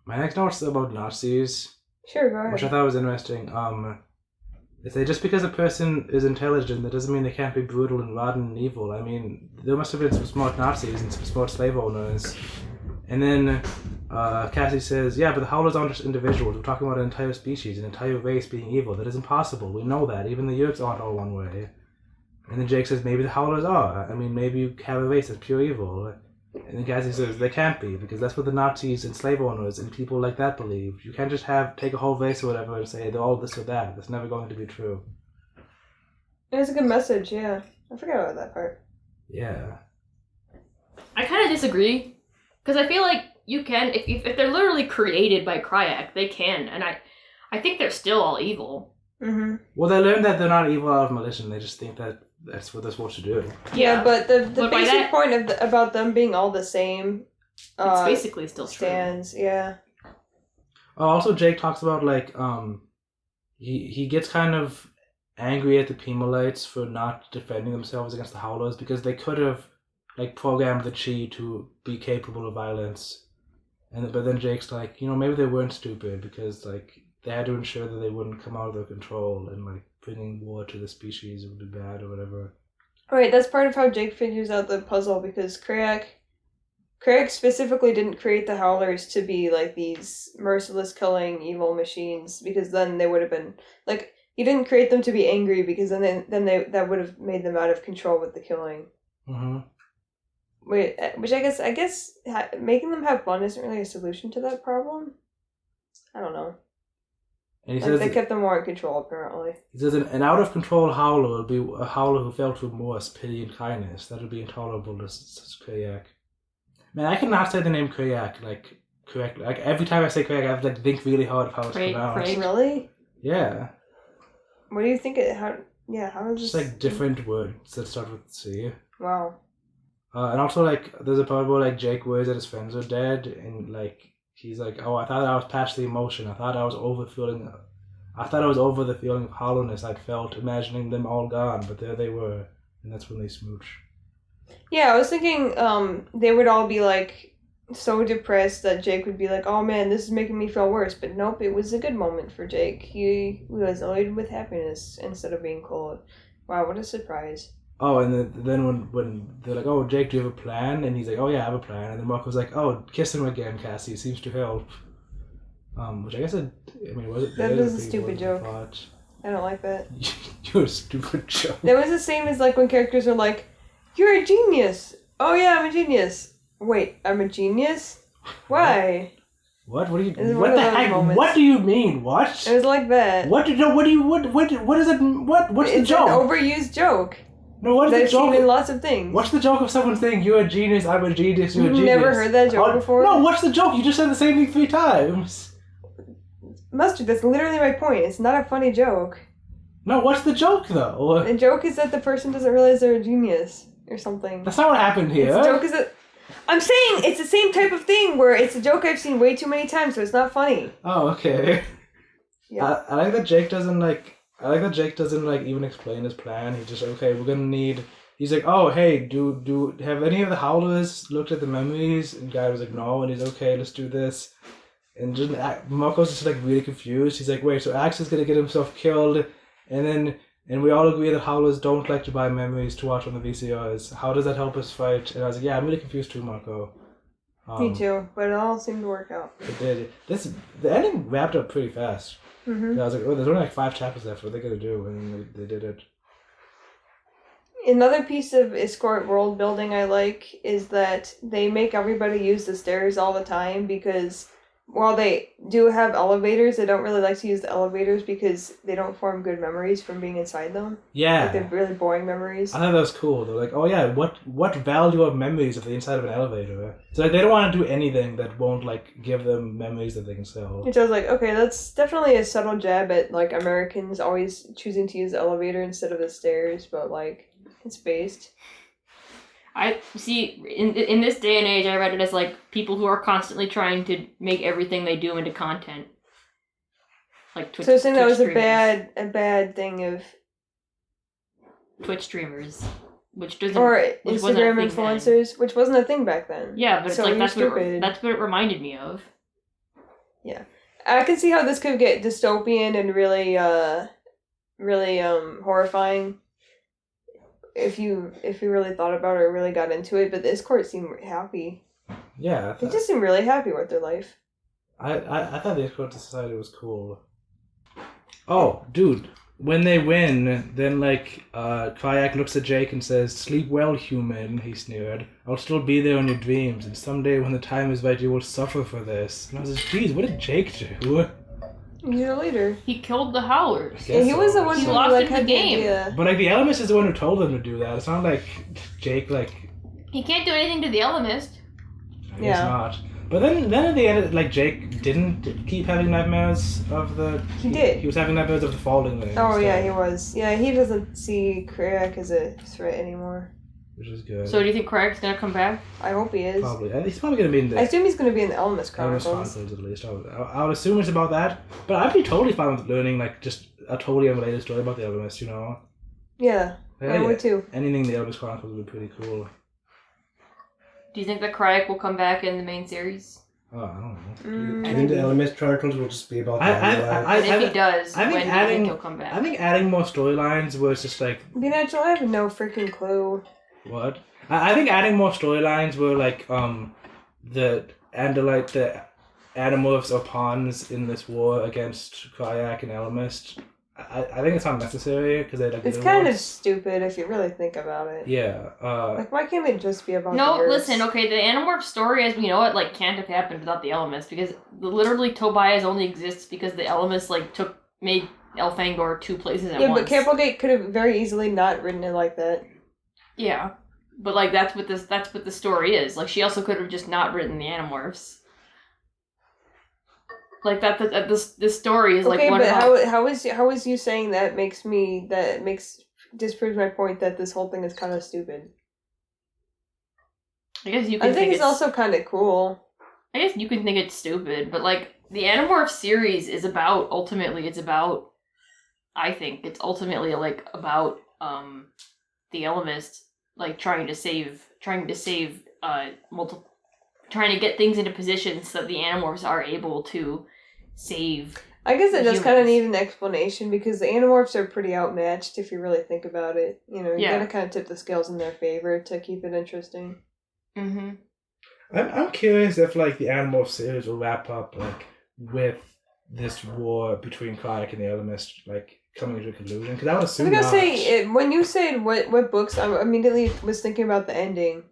My next note's about Nazis. Sure, go ahead. Which I thought was interesting. They say just because a person is intelligent, that doesn't mean they can't be brutal and rotten and evil. I mean, there must have been some smart Nazis and some smart slave owners. And then Cassie says, yeah, but the Howlers aren't just individuals. We're talking about an entire species, an entire race being evil. That is impossible. We know that. Even the Yeerks aren't all one way. And then Jake says, maybe the Howlers are. I mean, maybe you have a race that's pure evil. And then Cassie says, they can't be, because that's what the Nazis and slave owners and people like that believe. You can't just take a whole race or whatever and say they're all this or that. That's never going to be true. It was a good message, yeah. I forgot about that part. Yeah. I kind of disagree, because I feel like you can, if they're literally created by Kryak, they can, and I think they're still all evil. Mm-hmm. Well, they learned that they're not evil out of malicious. They just think that that's what they're supposed to do. Yeah, but the But by basic that- point about them being all the same It's basically still true. stands, yeah. Also, Jake talks about, like, he gets kind of angry at the Pemalites for not defending themselves against the Howlers, because they could have, like, programmed the Chi to be capable of violence. But then Jake's like, maybe they weren't stupid, because, like, they had to ensure that they wouldn't come out of their control, and, like, bringing war to the species would be bad or whatever. Right, that's part of how Jake figures out the puzzle, because Krayek specifically didn't create the Howlers to be like these merciless killing evil machines, because then they would have been like, he didn't create them to be angry, because then they that would have made them out of control with the killing. Mm-hmm. Which I guess making them have fun isn't really a solution to that problem. I don't know. And he Like, says they kept them more in control, apparently. He says an out-of-control howler would be a howler who felt remorse, pity, and kindness. That would be intolerable to Krayek. Man, I cannot say the name Krayek, like, correctly. Like, every time I say Krayek, I have to, like, think really hard of how it's pronounced. Really? Yeah. What do you think how does Just, like, different words that start with C. Wow. And also, like, there's a part where, like, Jake worries that his friends are dead, and, like, he's like, oh, I thought I was past the emotion. I thought I was over the feeling of hollowness I'd felt, imagining them all gone, but there they were, and that's when they smooch. Yeah, I was thinking they would all be like so depressed that Jake would be like, oh man, this is making me feel worse. But nope, it was a good moment for Jake. He was elated with happiness instead of being cold. Wow, what a surprise. Oh, and then when they're like, oh, Jake, do you have a plan? And he's like, oh yeah, I have a plan. And then Marco's like, oh, kiss him again, Cassie. It seems to help. Which I guess was it? That was a stupid joke. I don't like that. You're a stupid joke. That was the same as like when characters are like, you're a genius. Oh yeah, I'm a genius. Wait, I'm a genius? Why? What? What do you? It's What the heck? moments. What do you mean? What? It was like that. What is it? What What's the joke? It's an overused joke. No, what's the That's joke? seen in lots of things. What's the joke of someone saying you're a genius, I'm a genius, you're a You've genius? never heard that joke before? No, what's the joke? You just said the same thing 3 times. Mustard, that's literally my point. It's not a funny joke. No, what's the joke though? The joke is that the person doesn't realize they're a genius. or something. That's not what happened here. It's a joke. I'm saying it's the same type of thing where it's a joke I've seen way too many times, so it's not funny. Oh, okay. Yeah. I like that Jake doesn't like even explain his plan. He's just okay. We're gonna need. He's like, oh hey, do have any of the Howlers looked at the memories? And guy was like, no. And he's okay. Let's do this. And just Marco's just like really confused. He's like, wait, so Axe is gonna get himself killed, and we all agree that Howlers don't like to buy memories to watch on the VCRs. How does that help us fight? And I was like, yeah, I'm really confused too, Marco. Me too, but it all seemed to work out. It did. The ending wrapped up pretty fast. Mm-hmm. I was like, oh, there's only like 5 chapters left. What are they gonna do? And they did it. Another piece of escort world building I like is that they make everybody use the stairs all the time because while they do have elevators, they don't really like to use the elevators because they don't form good memories from being inside them. Yeah. Like they're really boring memories. I thought that was cool. They're like, oh yeah, what value of memories if they're inside of an elevator? So like, they don't want to do anything that won't like give them memories that they can sell. Which I was like, okay, that's definitely a subtle jab at like Americans always choosing to use the elevator instead of the stairs, but like it's based. I see. In this day and age, I read it as like people who are constantly trying to make everything they do into content. Like Twitch. So I was saying that was streamers. a bad thing of Twitch streamers, which doesn't or which wasn't a Instagram thing influencers, which wasn't a thing back then. Yeah, but it's So like you're that's stupid. what it reminded me of. I can see how this could get dystopian and really horrifying if you really thought about it or really got into it, but this court seemed happy. Yeah. They just seemed really happy with their life. I thought the Escort Society was cool. Oh, dude. When they win, then like Kayak looks at Jake and says, "Sleep well, human," he sneered. "I'll still be there in your dreams, and someday when the time is right you will suffer for this." And I was like, geez, what did Jake do? He's a leader. He killed the Howlers. Yeah, he was the one He who lost like in the had game. idea. But like the Elemist is the one who told them to do that. It's not like Jake like He can't do anything to the Elemist. I guess not. But then at the end, like Jake didn't keep having nightmares of the. He did. He was having nightmares of the falling thing. Oh yeah, he was. Yeah, he doesn't see Kayak as a threat anymore. Which is good. So do you think Craig's gonna come back? I hope he is. Probably. He's probably gonna be in the. I assume he's going to be in the Elemist Elemist Chronicles. Chronicles at least. I would assume it's about that. But I'd be totally fine with learning like just a totally unrelated story about the Elemist. You know. Yeah, I would too. Anything in the Elemist Chronicles would be pretty cool. Do you think that Craig will come back in the main series? Oh, I don't know. I think the Elemist Chronicles will just be about the Underworld. And if he does, I think when do you think he'll come back? I think adding more storylines was just like Be natural. I have no freaking clue. what? I think adding more storylines were like the Animorphs or pawns in this war against Kayak and Elemist. I think it's not necessary because they like. It's kind of stupid if you really think about it. Yeah. Like, why can't it just be about No, the birds? listen, okay, the Animorph story, as we know it, like, can't have happened without the Elements, because literally Tobias only exists because the Elements, like, made Elfangor 2 places at once. Yeah, but Kapplegate could have very easily not written it like that. Yeah. But, like, that's what the story is. Like, she also could have just not written the Animorphs. Like, this story is, like, okay, one but of... how is you saying that disproves my point that this whole thing is kind of stupid? I guess you can I think it's also kind of cool. I guess you can think it's stupid, but, like, the Animorph series is about, I think, it's ultimately, like, about, the Elemist, like, trying to get things into positions so that the Animorphs are able to save. I guess it does humans. kind of need an explanation because the Animorphs are pretty outmatched if you really think about it. You know, you Yeah. gotta kind of tip the scales in their favor to keep it interesting. Mm-hmm. I'm curious if like the Animorph series will wrap up like with this war between Kayak and the Elemist like coming to a conclusion because I would I was assume gonna not. say when you said what books, I immediately was thinking about the ending,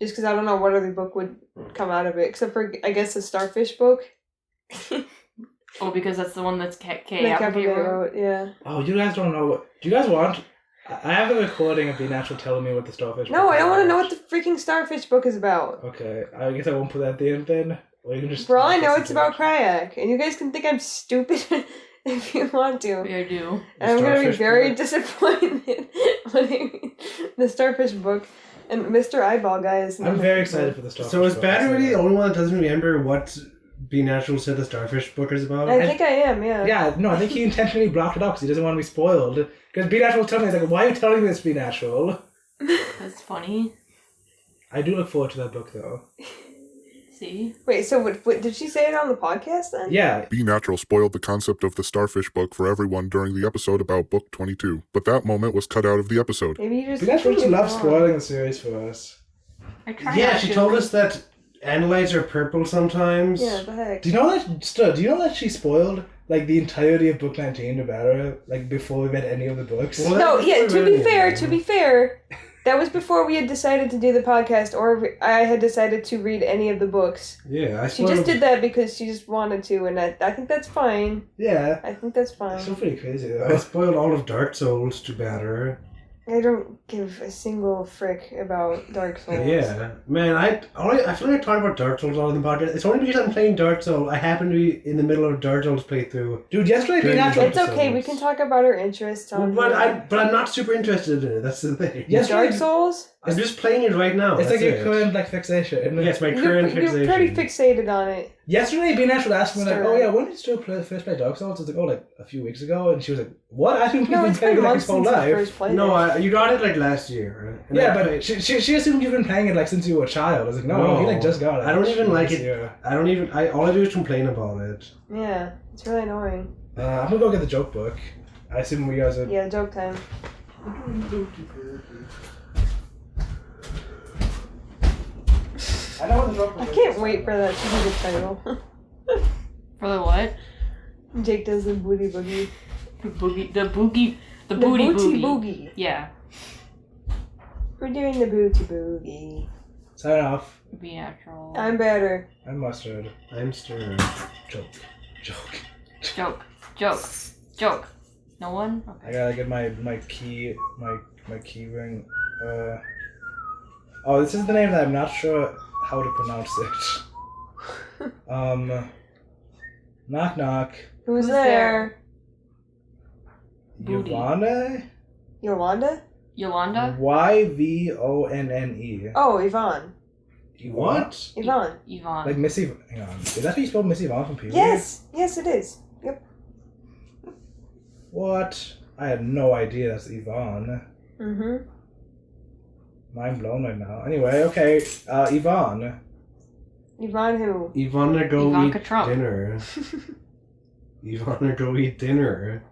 just because I don't know what other book would come out of it except for I guess the Starfish book. Oh, because that's the one that's That Kapplegate wrote, yeah. Oh, you guys don't know. Do you guys want? I have the recording of Be Natural telling me what the Starfish. No, book I is don't want to know about. what the freaking Starfish book is about. Okay, I guess I won't put that at the end then. Or you can just. For all I know, it's about Kayak, and you guys can think I'm stupid if you want to. I do. And I'm gonna be Starfish very book. disappointed when I read the Starfish book. And Mr. Eyeball guy is. I'm very excited for the Starfish So is book. Battery really the only one that doesn't remember what Be Natural said the Starfish book is about? I think I am, yeah. Yeah, no, I think he intentionally blocked it up because he doesn't want to be spoiled. Because Be Natural was telling me, he's like, why are you telling me this, Be Natural? That's funny. I do look forward to that book, though. See? Wait, so what did she say it on the podcast then? Yeah. Be Natural spoiled the concept of the Starfish book for everyone during the episode about Book 22, but that moment was cut out of the episode. Maybe you just. Be Natural just think it's loves wrong. spoiling the series for us. I try Yeah, not she to. told us that analytes are purple sometimes. Yeah, the heck. Do you know that she spoiled like the entirety of Book 19 to Barra, like before we read any of the books? What? No, yeah. To be fair, Really? that was before we had decided to do the podcast, or I had decided to read any of the books. Yeah, I She spoiled. just did that because she just wanted to, and I think that's fine. Yeah. I think that's It's fine. still pretty crazy, I though. spoiled all of Dark Souls to Batter. I don't give a single frick about Dark Souls. Yeah, man, I feel like I talk about Dark Souls all in the podcast. It's only because I'm playing Dark Souls. I happen to be in the middle of a Dark Souls playthrough. Dude, yesterday Be During the Natural... It's okay. We can talk about our interests on But here. I'm not super interested in it. That's the thing. Yes, Dark Souls. I'm just playing it right now. It's that's like your it. current like fixation. Yes, my current You're fixation. pretty fixated on it. Yesterday, Be Natural asked me like, Stir. "Oh yeah, when did you first play Dark Souls?" I was like, "Oh, like a few weeks ago," and she was like, "What? I think No, you've it's been playing been it like months his whole since I life." first played No, it. you got it like last year. Right? And Yeah, I but played- she assumed you've been playing it like since you were a child. I was like, no, he like just got it. I don't even like this it. year. All I do is complain about it. Yeah, it's really annoying. I'm gonna go get the joke book. I assume we guys are. Yeah, joke time. I know what the joke book I is. can't wait for that to be the title. For the what? Jake does the booty boogie. The booty booty booty boogie. boogie. Yeah. We're doing the booty boogie. Sign off. Be Natural. I'm better. I'm mustard. I'm stirred. Joke. Joke. No one? I Okay. gotta get my key ring. Oh, this is the name that I'm not sure how to pronounce it. Knock knock. Who's Who's there? Booty. Yvonne? Yolanda? Yolanda? Yvonne. Oh, Yvonne. What? Yvonne. Yvonne. Like Missy. Hang on. Is that how you spell Missy Yvonne from Pee-wee? Yes, it is. Yep. What? I had no idea that's Yvonne. Mm-hmm. Mind blown right now. Anyway, okay. Yvonne. Yvonne who? Ivana, go Ivanka eat Trump. dinner. Ivana, go eat dinner.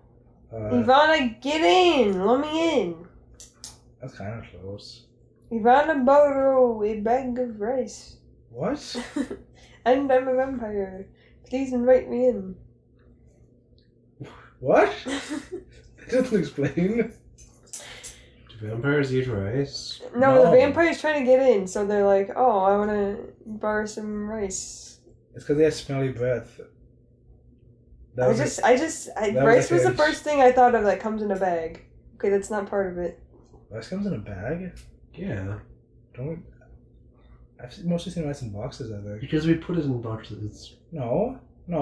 Ivana, get in! Let me in! That's kind of close. Ivana borrow a bag of rice. What? And I'm a vampire. Please invite me in. What? That doesn't explain. Do vampires eat rice? No, No. the vampire's trying to get in, so they're like, oh, I want to borrow some rice. It's because they have smelly breath. That was Rice was a the hint. first thing I thought of that comes in a bag. Okay, that's not part of it. rice comes in a bag? Yeah. Don't we? Mostly seen rice in boxes, I think. Because we put it in boxes. No, it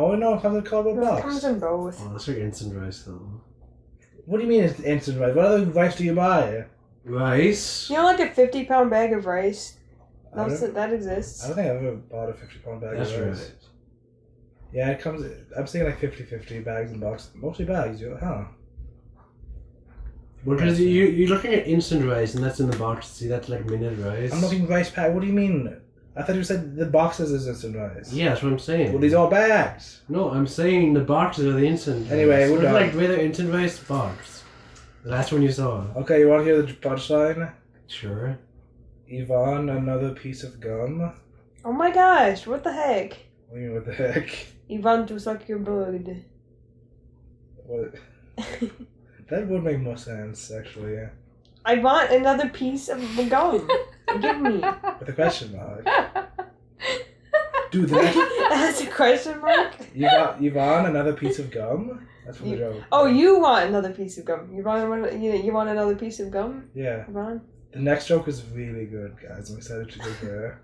comes in a cardboard No, it box. comes in both. Oh, that's like instant rice though. What do you mean it's instant rice? What other rice do you buy? Rice? You know, like a 50-pound bag of rice? I don't, That exists. I don't think I've ever bought a 50-pound bag That's of rice. right. Yeah, it comes. I'm saying like 50-50 bags and boxes. Mostly bags, huh? Well, because you're looking at instant rice and that's in the box. See, that's like minute rice. I'm looking rice pack. What do you mean? I thought you said the boxes is instant rice. Yeah, that's what I'm saying. Well, these are bags. No, I'm saying the boxes are the instant Anyway, rice. we're Look done. like regular instant rice box. The last one you saw. Okay, you want to hear the punchline? Sure. Yvonne, another piece of gum. Oh my gosh, what the heck? What do you mean, what the heck? Yvonne to suck your blood. What? That would make more sense, actually. Yeah. I want another piece of the gum. Give me. With a question mark. Dude, the next, That's a question mark? Yvonne, another piece of gum? That's from the joke. Oh, you want another piece of gum. You want another piece of gum, Yeah. Yvonne? The next joke is really good, guys. I'm excited to go there.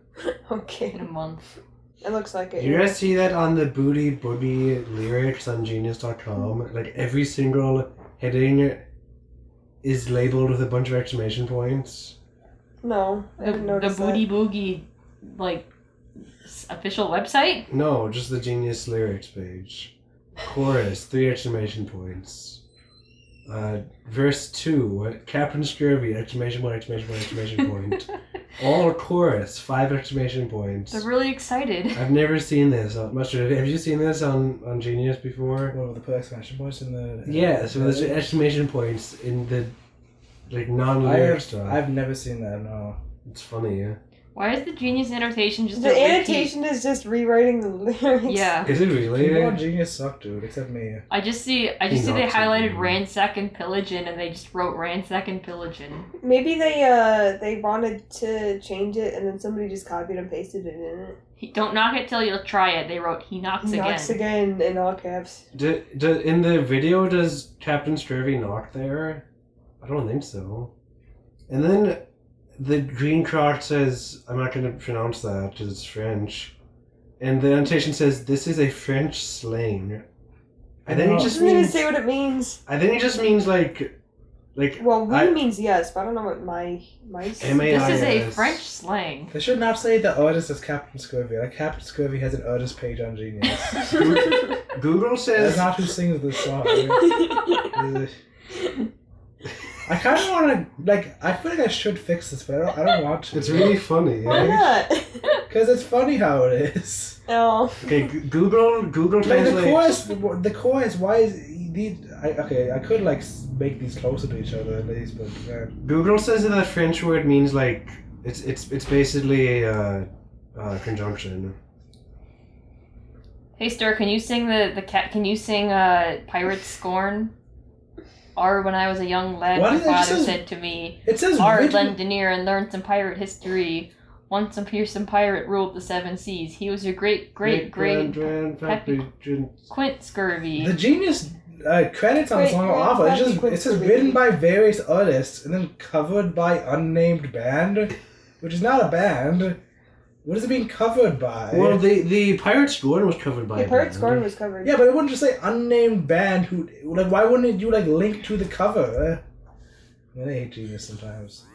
Okay. In a month. It looks like it. You guys see that on the Boogie lyrics on Genius.com? Like every single heading is labeled with a bunch of exclamation points. No, I didn't The notice Booty that. Boogie, like, official website? No, just the Genius lyrics page. Chorus, 3 exclamation points. Verse 2, Captain Scurvy, exclamation point, exclamation point. All chorus, 5 exclamation points. They're really excited. I've never seen this. Mustard, have you seen this on Genius before? What, with the exclamation points in the... Yeah, so there's exclamation points in the like non-lyric stuff. I've never seen that, no. It's funny, yeah. Why is the Genius annotation just The annotation is just rewriting the lyrics. Yeah. Is it really? People on Genius suck, dude, except me. I just see they highlighted ransack and pillaging and they just wrote ransack and pillaging. Maybe they wanted to change it and then somebody just copied and pasted it in it. Don't knock it till you'll try it. They wrote he knocks again. Knocks again in all caps. In the video, does Captain Scurvy knock there? I don't think so. And then the green croc says, I'm not going to pronounce that because it's French. And the annotation says, this is a French slang. I think it just doesn't even means... say what it means. I think it just means like... Well, we means yes, but I don't know what my M-A-I-S. This is a French slang. They should not say the artist is Captain Scurvy. Like, Captain Scurvy has an artist page on Genius. Google says... That's not who sings this song. I kind of want to, like, I feel like I should fix this, but I don't want to. It's really funny. Why not? Because it's funny how it is. No. Okay, Google Like, translate. the chorus, why is these... I could, like, make these closer to each other at least, but... Google says that French word means, like, it's basically a conjunction. Hey Stir, can you sing can you sing Pirate Scorn? Or when I was a young lad, my father said to me, it says lend an ear and learn some pirate history. Once some fearsome pirate ruled the 7 seas. He was your great Quint Scurvy. The Genius credits on the song are awful. It says written by various artists and then covered by unnamed band, which is not a band. What is it being covered by? Well, the Pirate Scorn was covered by. The Pirate Scorn was covered. Yeah, but it wouldn't just say unnamed band. Who, like, why wouldn't you, like, link to the cover? I hate Genius sometimes.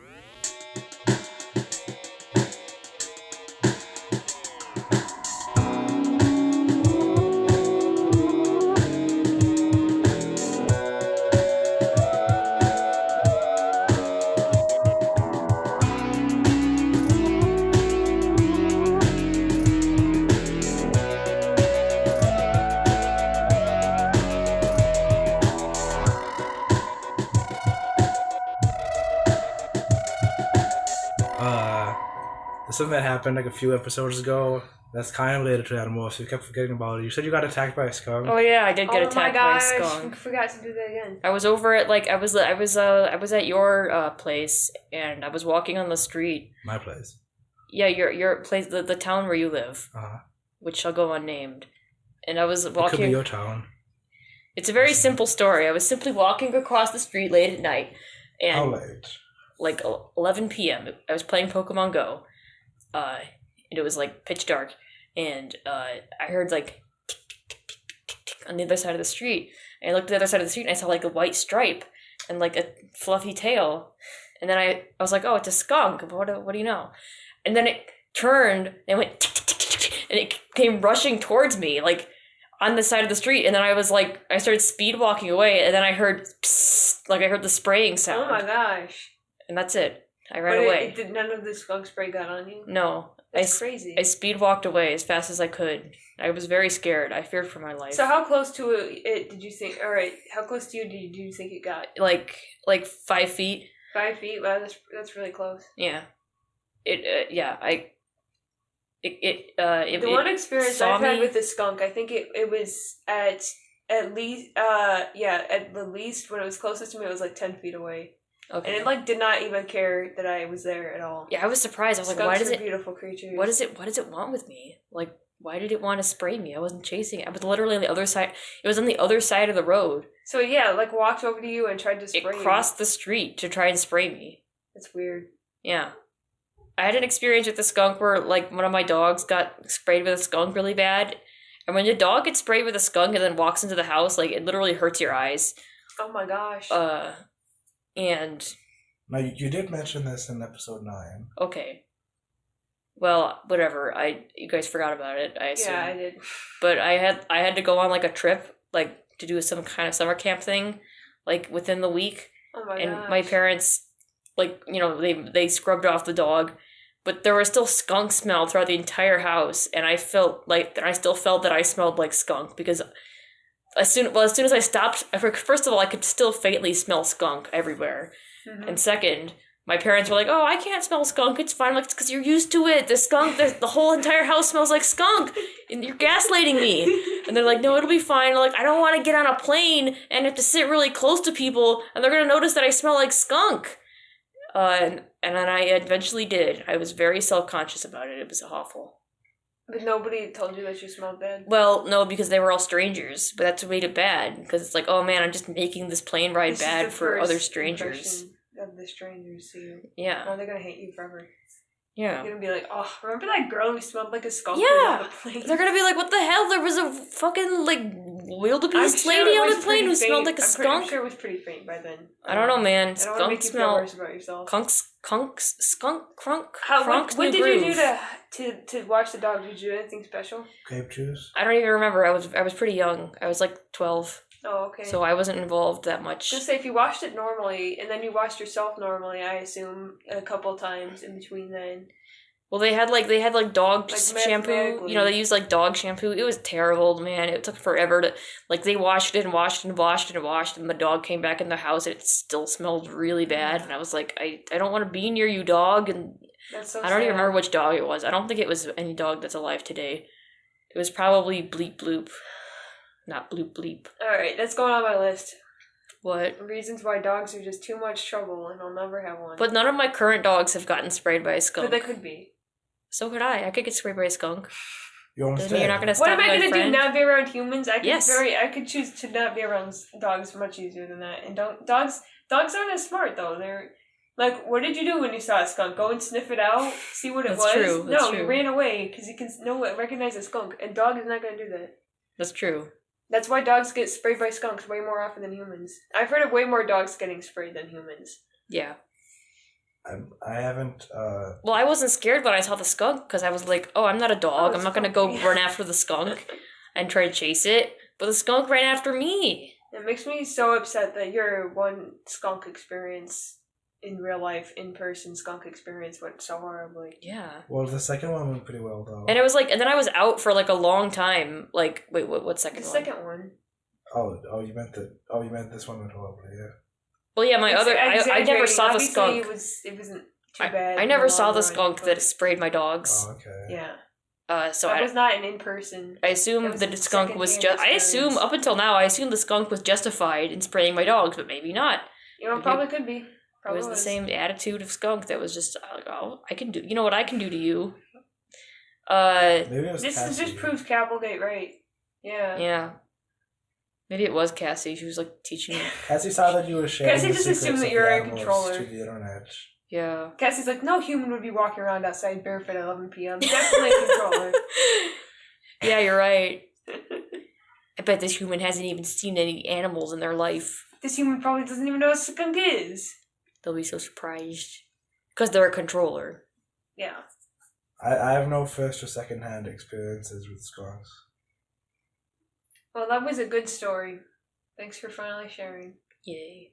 Something that happened like a few episodes ago that's kind of related to Animorphs. We kept forgetting about it. You said you got attacked by a skunk. Oh yeah, I did get attacked by a I skunk. forgot to do that again. I was over at I was at your place and I was walking on the street. My place. Yeah, your place, the town where you live, which shall go unnamed. And I was walking. It could be your town. It's a very simple story. I was simply walking across the street late at night, and how late? Like 11 p.m. I was playing Pokemon Go. And it was like pitch dark, and I heard like tick, tick, tick, tick, tick, on the other side of the street. And I looked at the other side of the street, and I saw like a white stripe and like a fluffy tail. And then I was like, "Oh, it's a skunk." What do you know? And then it turned and went tick, tick, tick, tick, tick, and it came rushing towards me like on the side of the street. And then I was like, I started speed walking away, and then I heard psst, like I heard the spraying sound. Oh my gosh! And that's it. I ran away. Did none of the skunk spray got on you? No. That's crazy. I speed walked away as fast as I could. I was very scared. I feared for my life. So how close to it did you think? All right, how close to you did you think it got? Like 5 feet. 5 feet. Wow, that's really close. Yeah. The one experience I've had with the skunk, I think it was at least at the least when it was closest to me, it was like 10 feet away. Okay. And it did not even care that I was there at all. Yeah, I was surprised. I was Skunks like, why does it beautiful creatures. What does it want with me? Like, why did it want to spray me? I wasn't chasing it. I was literally on the other side. It was on the other side of the road. So yeah, walked over to you and tried to spray you. It crossed the street to try and spray me. That's weird. Yeah. I had an experience with a skunk where, like, one of my dogs got sprayed with a skunk really bad. And when your dog gets sprayed with a skunk and then walks into the house, like, it literally hurts your eyes. Oh my gosh. And... No, you did mention this in episode 9. Okay. Well, whatever. You guys forgot about it, I assume. Yeah, I did. But I had to go on, like, a trip, like, to do some kind of summer camp thing, like, within the week. Oh my and gosh. my parents, like, you know, they scrubbed off the dog, but there was still skunk smell throughout the entire house, and I still felt that I smelled like skunk, because as soon as I stopped, first of all, I could still faintly smell skunk everywhere, and second, my parents were like, "Oh, I can't smell skunk. It's fine. Like, it's because you're used to it. The skunk, the whole entire house smells like skunk, and you're gaslighting me." And they're like, "No, it'll be fine." Like, I don't want to get on a plane and have to sit really close to people, and they're gonna notice that I smell like skunk. And then I eventually did. I was very self-conscious about it. It was awful. But nobody told you that you smelled bad? Well, no, because they were all strangers. But that's what made it bad. Because it's like, oh man, I'm just making this plane ride bad for other strangers. Of the strangers to you. Yeah. Now they're gonna hate you forever. Yeah. You're gonna be like, oh, remember that girl who smelled like a skunk Yeah. on the plane? They're gonna be like, what the hell? There was a fucking, like, wildebeest lady on the plane who smelled like a skunk? I'm sure it was pretty faint by then. I don't know, man. I don't want to Skunk make you feel smell. worse about yourself. What did you do to watch the dog? Did you do anything special? Grape juice. I don't even remember. I was pretty young. I was like 12. Oh, okay. So I wasn't involved that much. Just say if you watched it normally, and then you watched yourself normally, I assume a couple times in between then. Well, they had dog Like shampoo. mathematically. You know, they used like dog shampoo. It was terrible, man. It took forever to, like, they washed it and washed and washed and washed, and the dog came back in the house and it still smelled really bad. And I was like, I don't want to be near you, dog. And That's so I don't even sad. remember which dog it was. I don't think it was any dog that's alive today. It was probably Bleep Bloop, not Bloop Bleep. Alright, that's going on my list. What? Reasons why dogs are just too much trouble and I'll never have one. But none of my current dogs have gotten sprayed by a But skunk. they could be. So could I. I could get sprayed by a skunk. You almost Doesn't mean did. you're not gonna What stop am I my gonna friend. do? Not be around humans? I Yes. could choose to not be around dogs much easier than that. And dogs aren't as smart though. They're like, what did you do when you saw a skunk? Go and sniff it out, see what it That's was. true, that's No, true. you ran away because you can recognize a skunk. And dog is not gonna do that. That's true. That's why dogs get sprayed by skunks way more often than humans. I've heard of way more dogs getting sprayed than humans. Yeah. I haven't. Well, I wasn't scared when I saw the skunk because I was like, oh, I'm not a dog. Oh, I'm not going to go skunk. run after the skunk and try to chase it. But the skunk ran after me. It makes me so upset that your one skunk experience in real life, in person skunk experience went so horribly. Yeah. Well, the second one went pretty well though. And it was like, and then I was out for like a long time. Like, wait, what second The one? second one. You meant this one went horribly. Yeah. Well, yeah, I never saw the Obviously, skunk. It wasn't too bad. I in never the saw long the run, skunk but- that sprayed my dogs. Oh, okay. Yeah. So that I was not an in-person. I assume That was the a skunk was second-hand just. I assume experience. up until now, I assume the skunk was justified in spraying my dogs, but maybe not. You know, probably could be. It Probably was the same attitude of skunk that was just like, oh, I can do. You know what I can do to you? Maybe it was This Cassie. just proves Kapplegate right. Yeah. Yeah. Maybe it was Cassie. She was like teaching me. Cassie saw that you were sharing Cassie the just secrets assumed that of you're the a animals controller. to the internet. Yeah. Cassie's like, no human would be walking around outside barefoot at 11 p.m. Definitely a controller. Yeah, you're right. I bet this human hasn't even seen any animals in their life. This human probably doesn't even know what a skunk is. They'll be so surprised. Because they're a controller. Yeah. I have no first or second hand experiences with skunks. Well, that was a good story. Thanks for finally sharing. Yay.